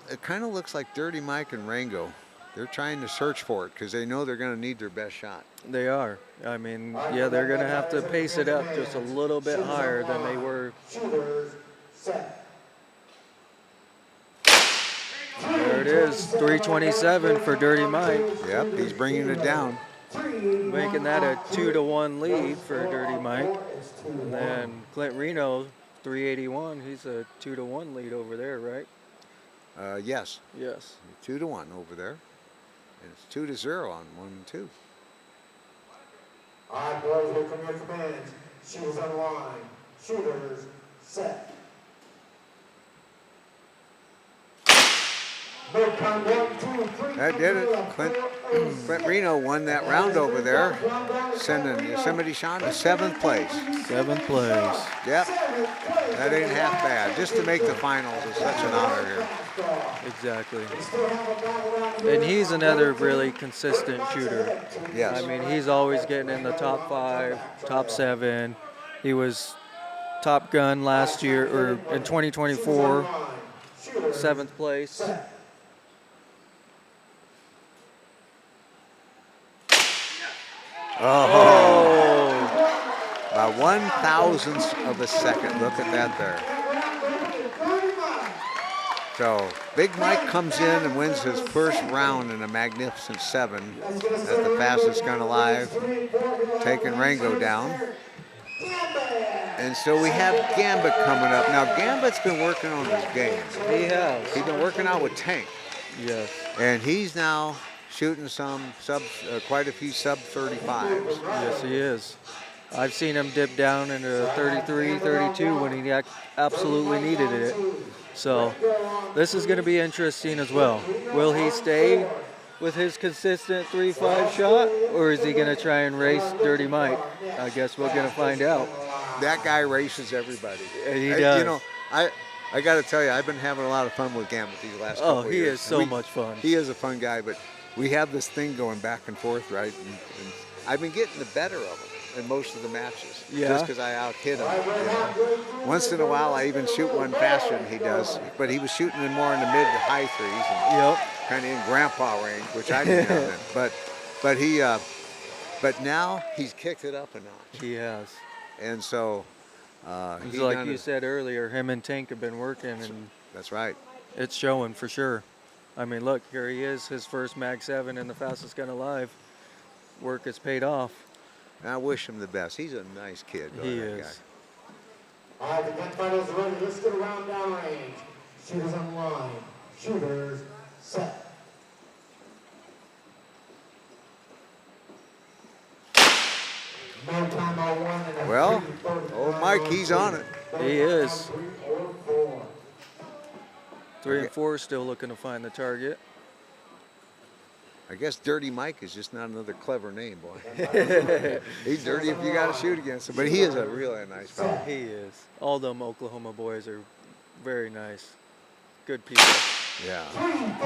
it kind of looks like Dirty Mike and Rango. They're trying to search for it because they know they're going to need their best shot. They are. I mean, yeah, they're going to have to pace it up just a little bit higher than they were. Shooters, set. There it is, 327 for Dirty Mike. Yep, he's bringing it down. Making that a 2-1 lead for Dirty Mike. And then Clint Reno, 381. He's a 2-1 lead over there, right? Yes, Yes. 2-1 over there. And it's 2-0 on 1 and 2. All right, boys, here come your commands. Shooters on the line. Shooters, set. That did it. Clint Reno won that round over there, sending Yosemite Sean to 7th place. 7th place. Yep, that ain't half bad. Just to make the finals is such an honor here. Exactly. And he's another really consistent shooter. Yes. I mean, he's always getting in the top 5, top 7. He was top gun last year, or in 2024, 7th place. Oh, 1/1000th of a second. Look at that there. So Big Mike comes in and wins his first round in a magnificent 7 at the fastest gun alive, taking Rango down. And so we have Gambit coming up. Now Gambit's been working on his game. He has. He's been working out with Tank. Yes. And he's now shooting quite a few sub 35s. Yes, he is. I've seen him dip down into 33, 32 when he absolutely needed it. So this is going to be interesting as well. Will he stay with his consistent 3-5 shot, or is he going to try and race Dirty Mike? I guess we're going to find out. That guy races everybody. He does. You know, I got to tell you, I've been having a lot of fun with Gambit these last couple of years. Oh, he is so much fun. He is a fun guy, but we have this thing going back and forth, right? And I've been getting the better of him in most of the matches, just because I out-hit him. You know? Once in a while, I even shoot one faster than he does, but he was shooting in more in the mid to high threes, and kind of in grandpa range, which I didn't have then. But now he's kicked it up a notch. He has. And so, It's like you said earlier, him and Tank have been working, and that's right. It's showing for sure. I mean, look, here he is, his first Mag 7 and the fastest gun alive. Work has paid off. I wish him the best. He's a nice kid. He that is. Guy. All right, the gunfighters are ready. Let's get around downrange. Shooters on line. Shooters set. No time on one and a Well, 3:35 old Mike, he's on it. He is. 3 or 4. 3 and 4 still looking to find the target. I guess Dirty Mike is just not another clever name, boy. He's dirty if you got to shoot against him, but he is a really nice fellow. He is. All them Oklahoma boys are very nice. Good people. Yeah.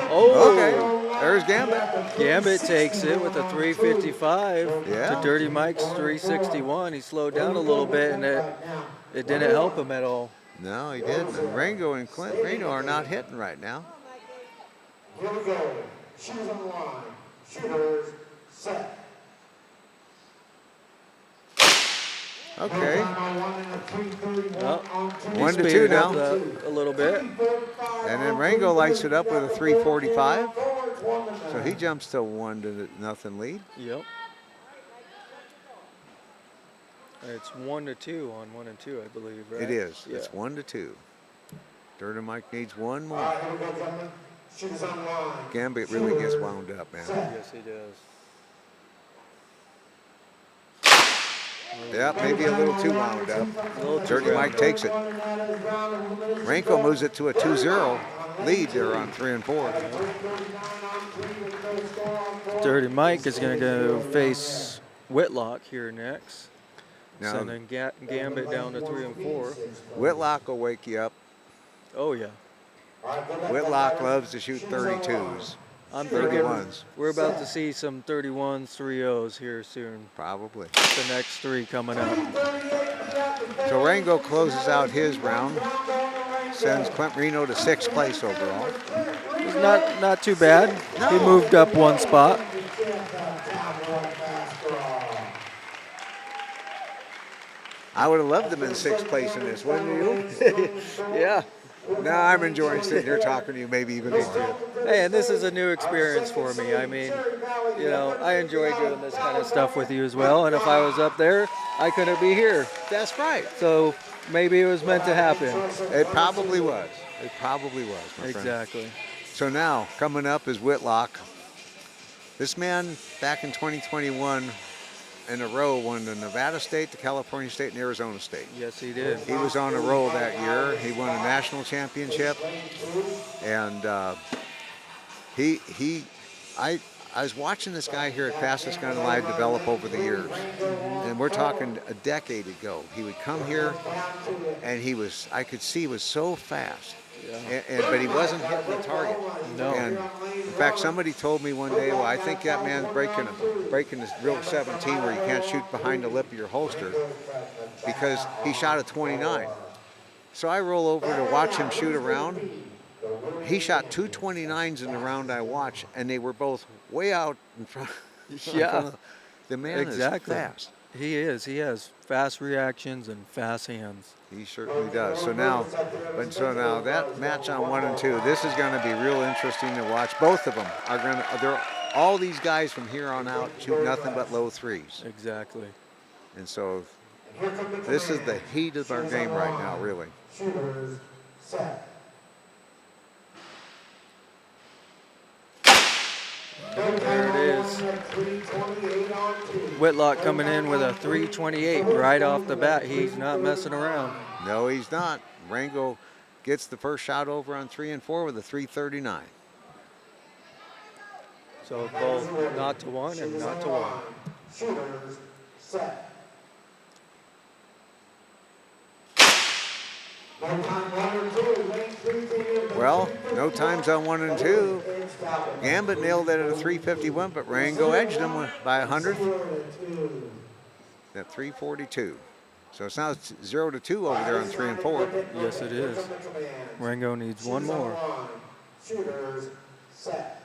Oh, Okay, there's Gambit. Gambit takes it with a 355 Yeah. to Dirty Mike's 361. He slowed down a little bit, and it didn't help him at all. No, he didn't. And Rango and Clint Reno are not hitting right now. Here we go. Shooters on line. Shooters set. Okay. No time on one and a 3:31 Oh. on 2. He's 1 to 2 speeding now. up a little bit. And then Rango lights it up with a 345. Forwards 1 to 9. So he jumps to 1-0 lead. Yep. It's 1 to 2 on 1 and 2, I believe, right? It is. Yeah. It's 1 to 2. Dirty Mike needs one All more. right, here we go, gentlemen. Shooters on line. Gambit really gets wound up, man. Yes, he does. Yeah, maybe a little too wound up. Dirty Mike takes it. Ranko moves it to a 2-0 lead there on 3 and 4. Dirty Mike is going to go face Whitlock here next. Now- Sending Gambit down to 3 and 4. Whitlock will wake you up. Oh, yeah. Whitlock loves to shoot 32s. I'm thinking 31s. we're about to see some 31s, 3-0s here soon. Probably. The next 3 coming up. So Rango closes out his round. Sends Clint Reno to 6th place overall. It's not too bad. He moved up 1 spot. I would have loved him in 6th place in this, wouldn't you? Yeah. Now I'm enjoying sitting here talking to you, maybe even me too. Hey, and this is a new experience for me. I mean, you know, I enjoy doing this kind of stuff with you as well. And if I was up there, I couldn't be here. That's right. So maybe it was meant to happen. It probably was. It probably was, my friend. Exactly. So now, coming up is Whitlock. This man, back in 2021, in a row, won the Nevada State, the California State, and Arizona State. Yes, he did. He was on a roll that year. He won a national championship, and I was watching this guy here at Fastest Gun Alive develop over the years, and we're talking a decade ago. He would come here, and I could see he was so fast. Yeah. But he wasn't hitting the target. No. And in fact, somebody told me one day, well, I think that man's breaking this real 17 where you can't shoot behind the lip of your holster because he shot a 29. So I roll over to watch him shoot a round. He shot 2 29s in the round I watched, and they were both way out in front. Yeah. The man Exactly. is fast. He is. He has fast reactions and fast hands. He certainly does. So now that match on 1 and 2, this is going to be real interesting to watch. Both of them are going to. They're all these guys from here on out shoot nothing but low threes, Exactly. and so this is the heat of our game right now, really. Shooters set. There it is. Whitlock coming in with a 328 right off the bat. He's not messing around. No, he's not. Rango gets the first shot over on 3 and 4 with a 339. So both not to one and not to one. Shooters set. Well, no times on 1 and 2. Gambit nailed it at a 351, but Rango edged him by 100 at 342. So it's now 0-2 over there on 3 and 4. Yes, it is. Rango needs one more. Shooters set.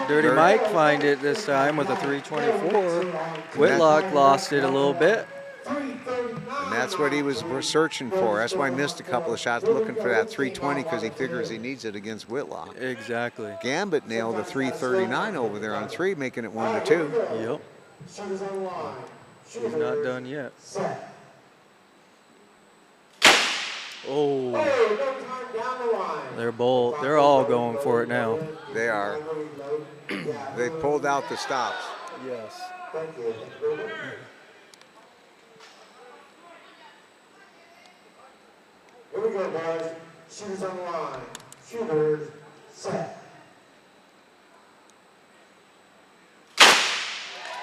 Dirty Mike find it this time with a 324. Whitlock lost it a little bit. And that's what he was searching for. That's why he missed a couple of shots looking for that 320 because he figures he needs it against Whitlock. Exactly. Gambit nailed a 339 over there on 3, making it 1-2. Yep. He's not done yet. Oh, they're all going for it now. They are. They pulled out the stops. Yes. Here we go, boys. Shooters on the line. Shooters set.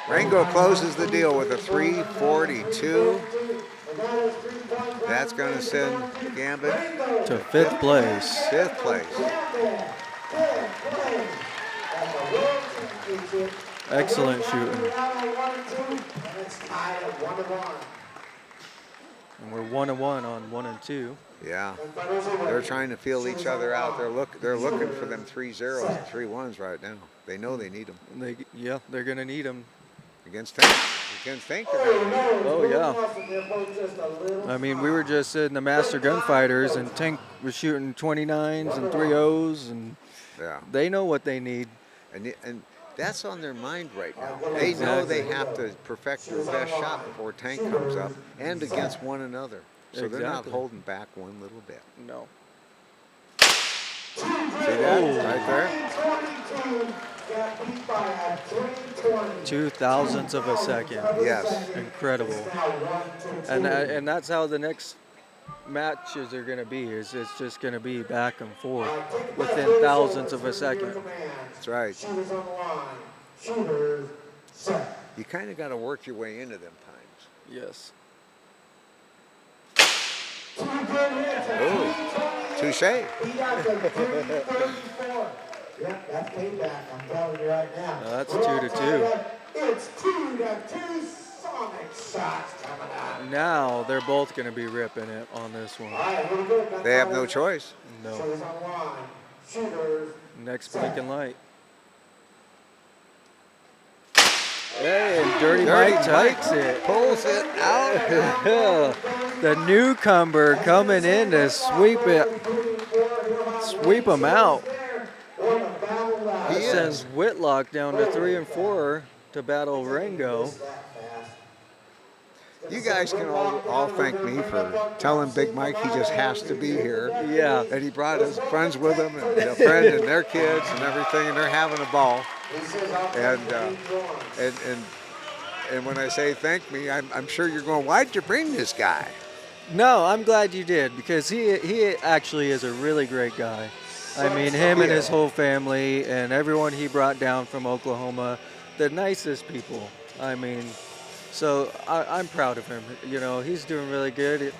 Rango closes the deal with a 342. That's going to send Gambit To fifth place. 5th place. Excellent shooting. And we're 1-1 on 1 and 2. Yeah. They're trying to feel each other out. They're looking for them 3 zeros and 3 1s right now. They know they need them. They're going to need them. Against Tank. Against Tank, they're going to need them. Oh, yeah. I mean, we were just in the Master Gunfighters, and Tank was shooting 29s and 3-0s, and Yeah. they know what they need. And that's on their mind right now. They know they have to perfect their best shot before Tank comes up and against one another. So they're not Exactly. holding back one little bit. No. See that right there? 0.02 of a second. Yes. Incredible. And that's how the next matches are going to be. It's just going to be back and forth within thousandths of a second. That's right. Shooters on the line. Shooters set. You kind of got to work your way into them times. Yes. Ooh, touche. He got the 334. Yep, that's payback. I'm telling you right now. That's We're all 2-2. tied up. It's 2-2 Sonic shots coming out. Now they're both going to be ripping it on this one. All right, here we go. They have no choice. No. Shooters on the line. Shooters. Next blinking light. Hey, and Dirty Mike takes it. Pulls it out. The newcomer coming in to sweep them out. He Sends is. Whitlock down to 3 and 4 to battle Rango. You guys can all thank me for telling Big Mike he just has to be here. Yeah. And he brought his friends with him, and a friend and their kids and everything, and they're having a ball. And when I say thank me, I'm sure you're going, why'd you bring this guy? No, I'm glad you did, because he actually is a really great guy. I mean, him and his whole family and everyone he brought down from Oklahoma, the nicest people. I mean, so I'm proud of him. You know, he's doing really good.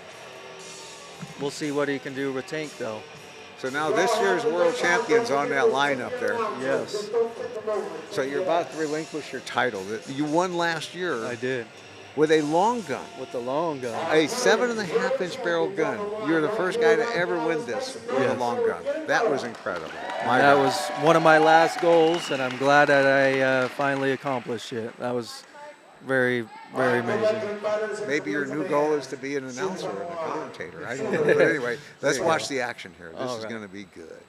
We'll see what he can do with Tank, though. So now this year's world champion's on that lineup there. Yes, So you're about to relinquish your title. You won last year. I did. with a long gun, with the long gun. a 7.5-inch barrel gun. You're the first guy to ever win this with a Yes. long gun. That was incredible. My That God. was one of my last goals, and I'm glad that I finally accomplished it. That was very, very amazing. Maybe your new goal is to be an announcer and a commentator. I don't know. But anyway, let's watch the action here. This All is right. going to be good.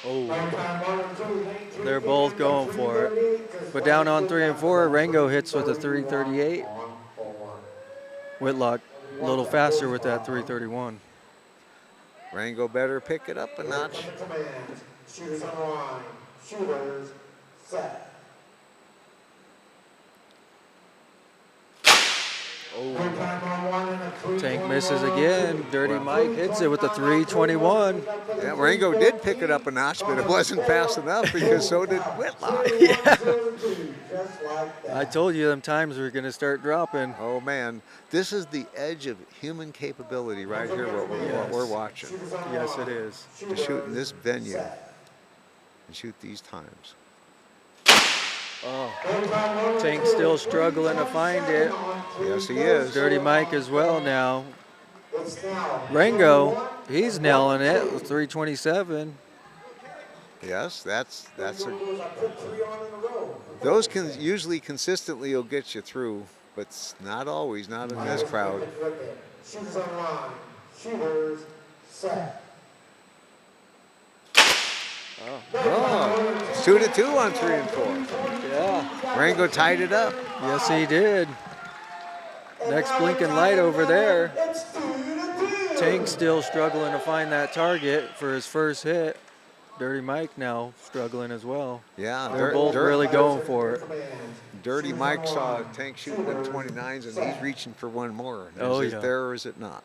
Oh, they're both going for it. But down on 3 and 4, Rango hits with a 338. Whitlock a little faster with that 331. Rango better pick it up a notch. Shooters on the line. Shooters set. Tank misses again. Dirty Mike hits it with a 321. Yeah, Rango did pick it up a notch, but it wasn't fast enough because so did Whitlock. I told you them times were going to start dropping. Oh man, this is the edge of human capability right here. What we're watching Yes, it is. to shoot in this venue and shoot these times. Oh, Tank still struggling to find it. Yes, he is. Dirty Mike as well now. Rango, he's nailing it with 327. Yes, that's a. Those can usually consistently will get you through, but not always. Not in this crowd. Shooters on the line. Shooters set. Oh, it's 2-2 on 3 and 4. Yeah. Rango tied it up. Yes, he did. Next blinking light over there. Tank still struggling to find that target for his first hit. Dirty Mike now struggling as well. Yeah, They're both really going for it. Dirty Mike saw Tank shooting them 29s, and he's reaching for one more. Oh, Is yeah. it there or is it not?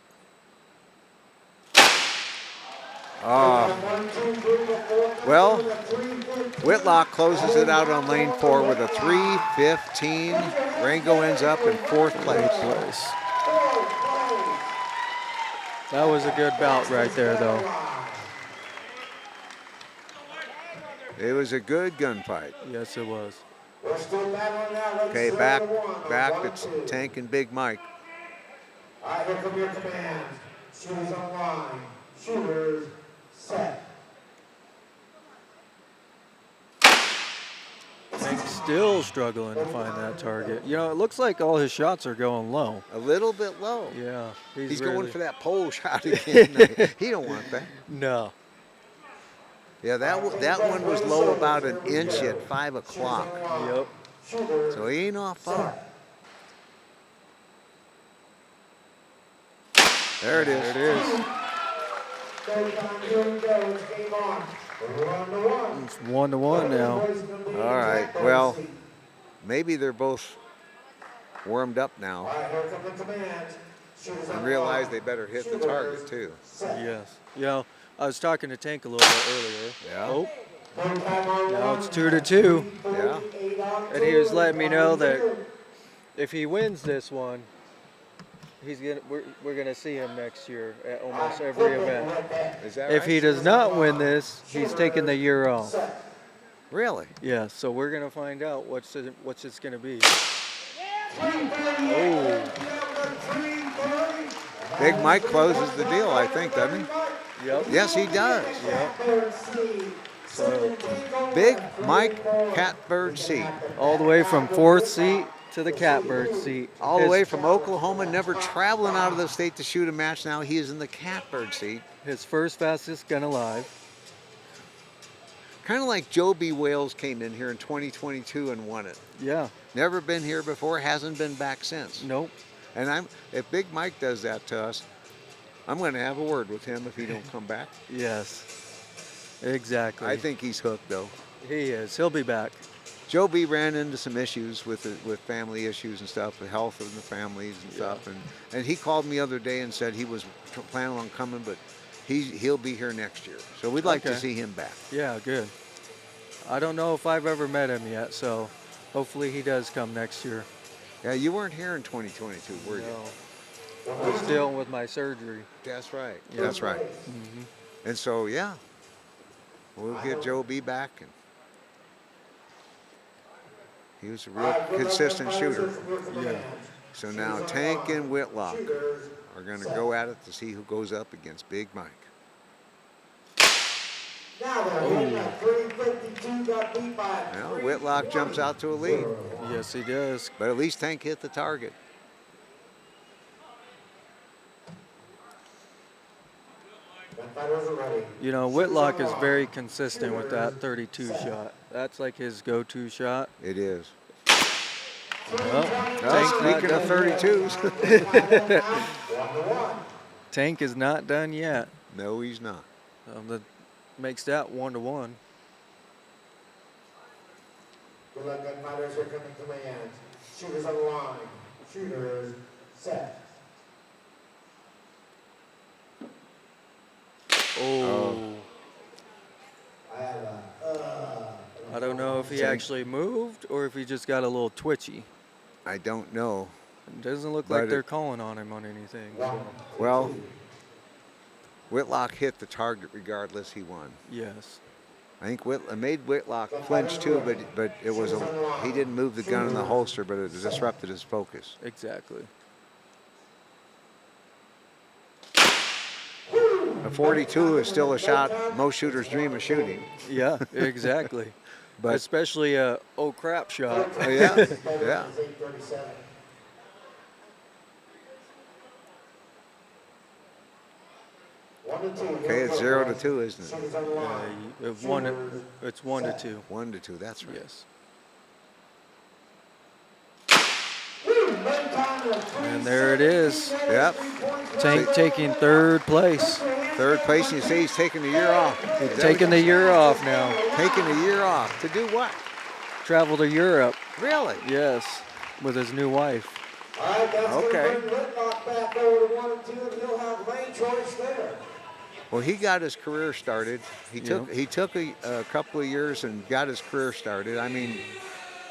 Well, Whitlock closes it out on lane 4 with a 3:15. Rango ends up in 4th place. That was a good bout right there, though. It was a good gunfight. Yes, it was. Okay, back to Tank and Big Mike. All right, here come your commands. Shooters on line. Shooters set. Tank's still struggling to find that target. You know, it looks like all his shots are going low. A little bit low. Yeah. He's really, going for that pole shot again. He don't want that. No. Yeah, that one was low about an inch at 5 o'clock. Yep. So he ain't off far. There it is. There it is. It's 1-1 now. All right. Well, maybe they're both warmed up now and realize they better hit the target too. Yes. You know, I was talking to Tank a little bit earlier. Yeah. Oh. Now it's 2-2. Yeah. And he was letting me know that if he wins this one, we're gonna see him next year at almost every event. Is that If right? he does not win this, he's taking the year off. Really? Yeah, so we're gonna find out what's it's gonna be. Oh, Big Mike closes the deal, I think, doesn't he? yep. Yes, he does. Yep. So Big Mike Catbird seat. all the way from 4th seat to the Catbird seat. All the way from Oklahoma, never traveling out of the state to shoot a match. Now he is in the Catbird seat. His first fastest gun alive. Kind of like Joe B. Wales came in here in 2022 and won it. Yeah. Never been here before, hasn't been back since. Nope. And if Big Mike does that to us, I'm going to have a word with him if he don't come back. Yes. Exactly. I think he's hooked, though. he is. He'll be back. Joe B. ran into some issues with family issues and stuff, the health of the families and stuff. And he called me the other day and said he was planning on coming, but he'll be here next year. So we'd like to Okay. see him back. Yeah, good. I don't know if I've ever met him yet, so hopefully he does come next year. Yeah, you weren't here in 2022, were you? No. I was dealing with my surgery. That's right. Yeah. That's right. And so, yeah, we'll get Joe B. back. And He was a real consistent shooter. Yeah. So now Tank and Whitlock are going to go at it to see who goes up against Big Mike. Now they're hitting at 352, got beat by Well, Whitlock jumps out to a lead, Yes, he does. but at least Tank hit the target. Gunfighters are ready. You know, Whitlock is very consistent with that 32 shot. That's like his go-to shot. It is. Well, Well, speaking of 32s, 1-1. Tank is not done yet. no, he's not. That makes that 1-1. Good luck, Gunfighters. Here coming commands. Shooters on the line. Shooters set. Oh. I have a, I don't know if he actually moved or if he just got a little twitchy. I don't know. It doesn't look But like they're calling on him on anything. So. Well, Whitlock hit the target regardless. He won. Yes. I think it made Whitlock flinch too, but it was he didn't move the gun in the holster, but it disrupted his focus. Exactly. A 42 is still a shot most shooters dream of shooting. Yeah, exactly. But Especially a oh crap shot. yeah, yeah. 837. Okay, it's 0-2, isn't it? Shooters on the line. It's 1-2. 1-2. That's right. Yes. And there it is. Yep. Tank taking third place. Third place, and you say he's taking the year off. Is that Taking what the year off now. taking the year off to do what? Travel to Europe. Really? Yes. With his new wife. All right, that's Okay. going to bring Whitlock back over to 1 and 2, and he'll have lane choice there. Well, he got his career started. He took a couple of years and got his career started. I mean,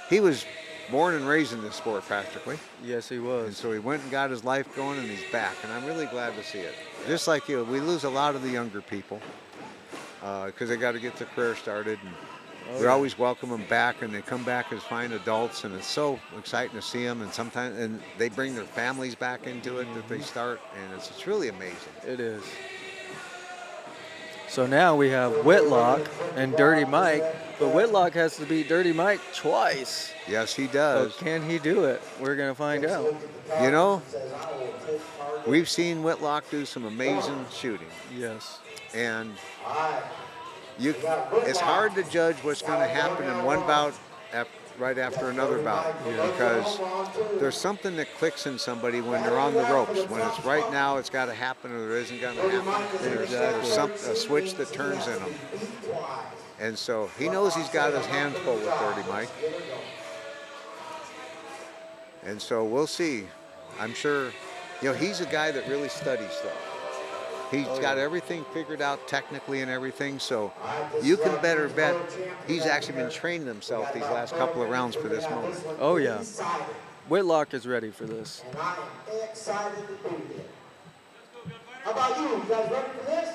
he was born and raised in this sport practically, Yes, he and was. so he went and got his life going, and he's back. And I'm really glad to see it. Just like you, we lose a lot of the younger people because they got to get their career started, and we always welcome them back, and they come back as fine adults, and it's so exciting to see them. And sometimes, and they bring their families back into it that they start, and it's really amazing. It is. So now we have Whitlock and Dirty Mike, but Whitlock has to beat Dirty Mike twice. Yes, he So does. can he do it? We're going to find out. You know, we've seen Whitlock do some amazing shooting, Yes. and it's hard to judge what's going to happen in one bout right after another bout because there's something that clicks in somebody when they're on the ropes. When it's right now, it's got to happen, or there isn't going to happen. There's a switch that turns in them, and so he knows he's got his hands full with Dirty Mike, and so we'll see. I'm sure, he's a guy that really studies stuff. He's got everything figured out technically and everything, so you can better bet he's actually been training himself these last couple of rounds for this moment. Oh, yeah. Whitlock is ready for this. And I am excited to be here. How about you? You guys ready for this?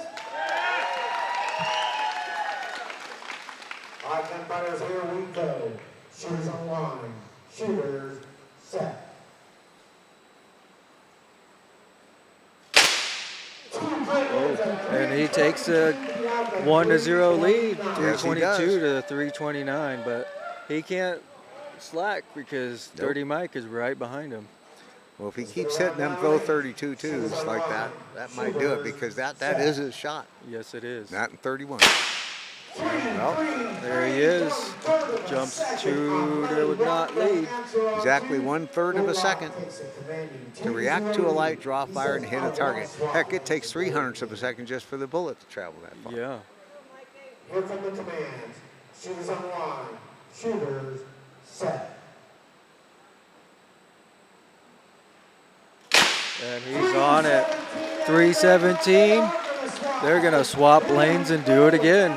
All right, Gunfighters, here we go. Shooters on line. Shooters set. And he takes a 1-0 lead, Yes, he 322 does. to 329, but he can't slack because Dirty Mike is right behind him. Well, if he keeps hitting them 32 twos like that, that might do it because that is his shot. Yes, it is. Not in 31. Well, there he is. Jumps to not lead. Exactly 1/3 of a second to react to a light, draw fire, and hit a target. Heck, it takes 300ths of a second just for the bullet to travel that far. Yeah. Here come the commands. Shooters on line. Shooters set. And he's on it. 317. They're going to swap lanes and do it again.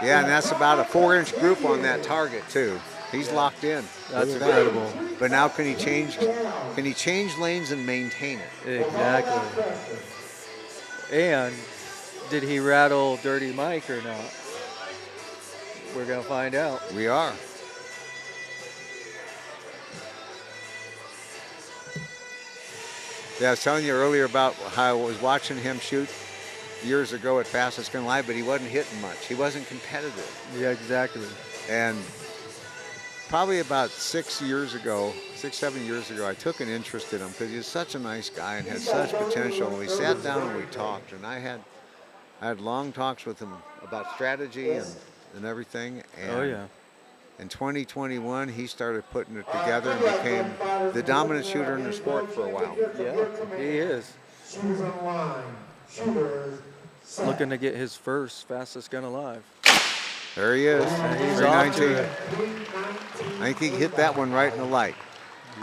Yeah, and that's about a 4-inch group on that target too. He's locked in. That's incredible. But now can he change lanes and maintain it? Exactly. And did he rattle Dirty Mike or not? We're going to find out. We are. Yeah, I was telling you earlier about how I was watching him shoot years ago at Fastest Gun Live, but he wasn't hitting much. He wasn't competitive. Yeah, exactly. And probably about 6 years ago, 7 years ago, I took an interest in him because he was such a nice guy and had such potential. And we sat down and we talked, and I had long talks with him about strategy and everything. And Oh yeah. in 2021, he started putting it together and became the dominant shooter in the sport for a while. Yeah, he is. Shooters on the line. Shooters. Set. Looking to get his first fastest gun alive. There he is. He's off to 319. it. I think he hit that one right in the light.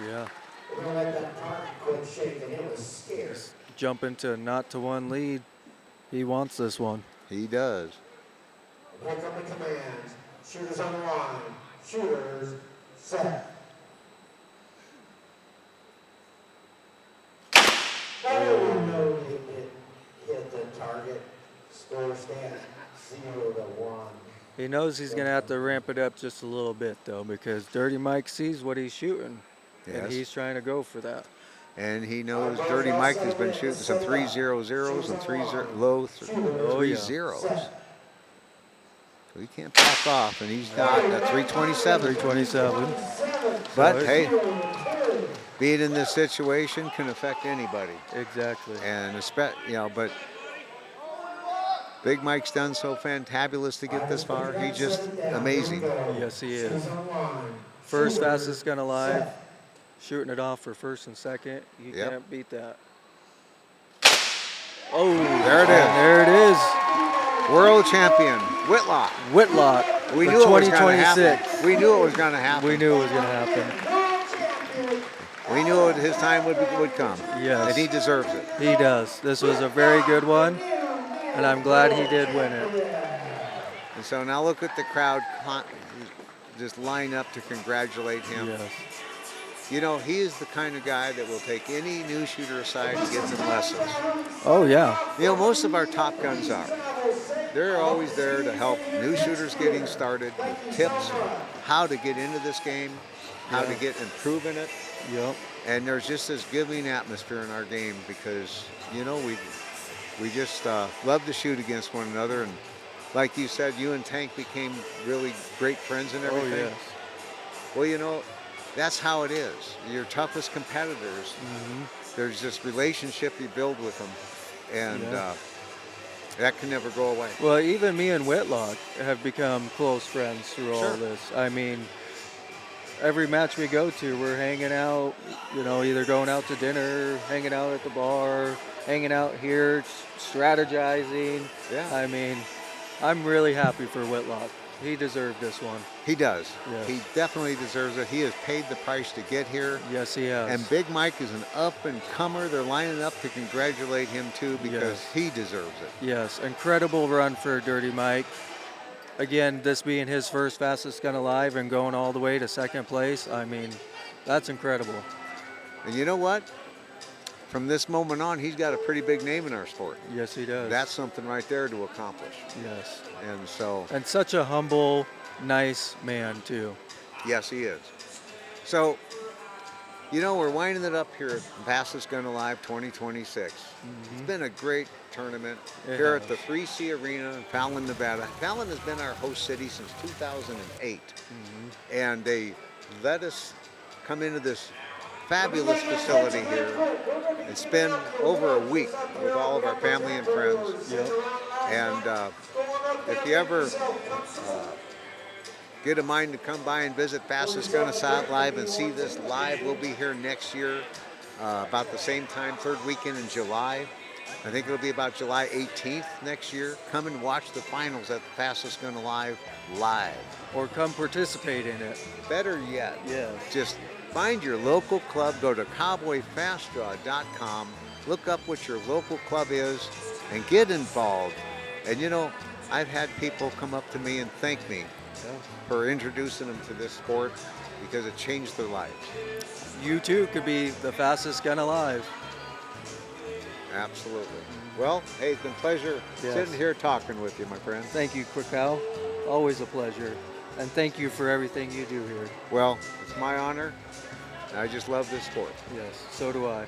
Yeah. Don't let that target quit shaking. It was scared. Jumping to not to one lead. He wants this one. He does. Here come the commands. Shooters on the line. Shooters. Set. Oh, no, he didn't hit the target. Score stands 0-1. He knows he's going to have to ramp it up just a little bit, though, because Dirty Mike sees what he's shooting, Yes. and he's trying to go for that. And he knows Dirty Mike has been shooting some 3-0-0s and low Oh, three yeah. zeros. So he can't back off, and he's got a 327. 327. But So hey, being in this situation can affect anybody. Exactly. And but Big Mike's done so fantabulous to get this far. He's just amazing. Yes, he is. First fastest gun alive. Shooting it off for first and second. You Yep. can't beat that. Oh, There it is. and there it is. World champion, Whitlock. Whitlock. We for knew it was going to 2026. happen. We knew it was going to happen. We knew it was going to happen. We knew his time would come. Yes. And he deserves it. He does. This was a very good one, and I'm glad he did win it. And so now look at the crowd just line up to congratulate him. Yes. You know, he is the kind of guy that will take any new shooter aside and get them lessons. Oh, yeah. You know, most of our top guns are. They're always there to help new shooters getting started with tips on how to get into this game, how to get improve in it. Yep. And there's just this giving atmosphere in our game because, you know, we just love to shoot against one another. And like you said, you and Tank became really great friends and everything. Oh, yes. Well, you know, that's how it is. Your toughest competitors, Mm-hmm. there's this relationship you build with them. And Yeah. that can never go away. Well, even me and Whitlock have become close friends through all Sure. this. I mean, every match we go to, we're hanging out, you know, either going out to dinner, hanging out at the bar, hanging out here, strategizing. Yeah. I mean, I'm really happy for Whitlock. He deserved this one. He does. Yes. He definitely deserves it. He has paid the price to get here. Yes, he has. And Big Mike is an up-and-comer. They're lining up to congratulate him, too, because Yes. he deserves it. Yes, incredible run for Dirty Mike. Again, this being his first fastest gun alive and going all the way to second place, I mean, that's incredible. And you know what? From this moment on, he's got a pretty big name in our sport. Yes, he does. That's something right there to accomplish. Yes. And so, And such a humble, nice man, too. yes, he is. So, you know, we're winding it up here at Fastest Gun Alive 2026. It's been a great tournament It here has. at the 3C Arena in Fallon, Nevada. Fallon has been our host city since 2008. And they let us come into this fabulous facility here and spend over a week with all of our family and friends. Yep. And if you ever get a mind to come by and visit Fastest Gun Live and see this live, we'll be here next year about the same time, third weekend in July. I think it'll be about July 18th next year. Come and watch the finals at the Fastest Gun Alive live. Or come participate in it. Better yet, Yes. just find your local club, go to cowboyfastdraw.com, look up what your local club is, and get involved. And you know, I've had people come up to me and thank me for introducing them to this sport because it changed their lives. You, too, could be the fastest gun alive. Absolutely. Well, hey, it's been a pleasure Yes. sitting here talking with you, my friend. Thank you, Krakow. Always a pleasure. And thank you for everything you do here. Well, it's my honor. I just love this sport. Yes, so do I.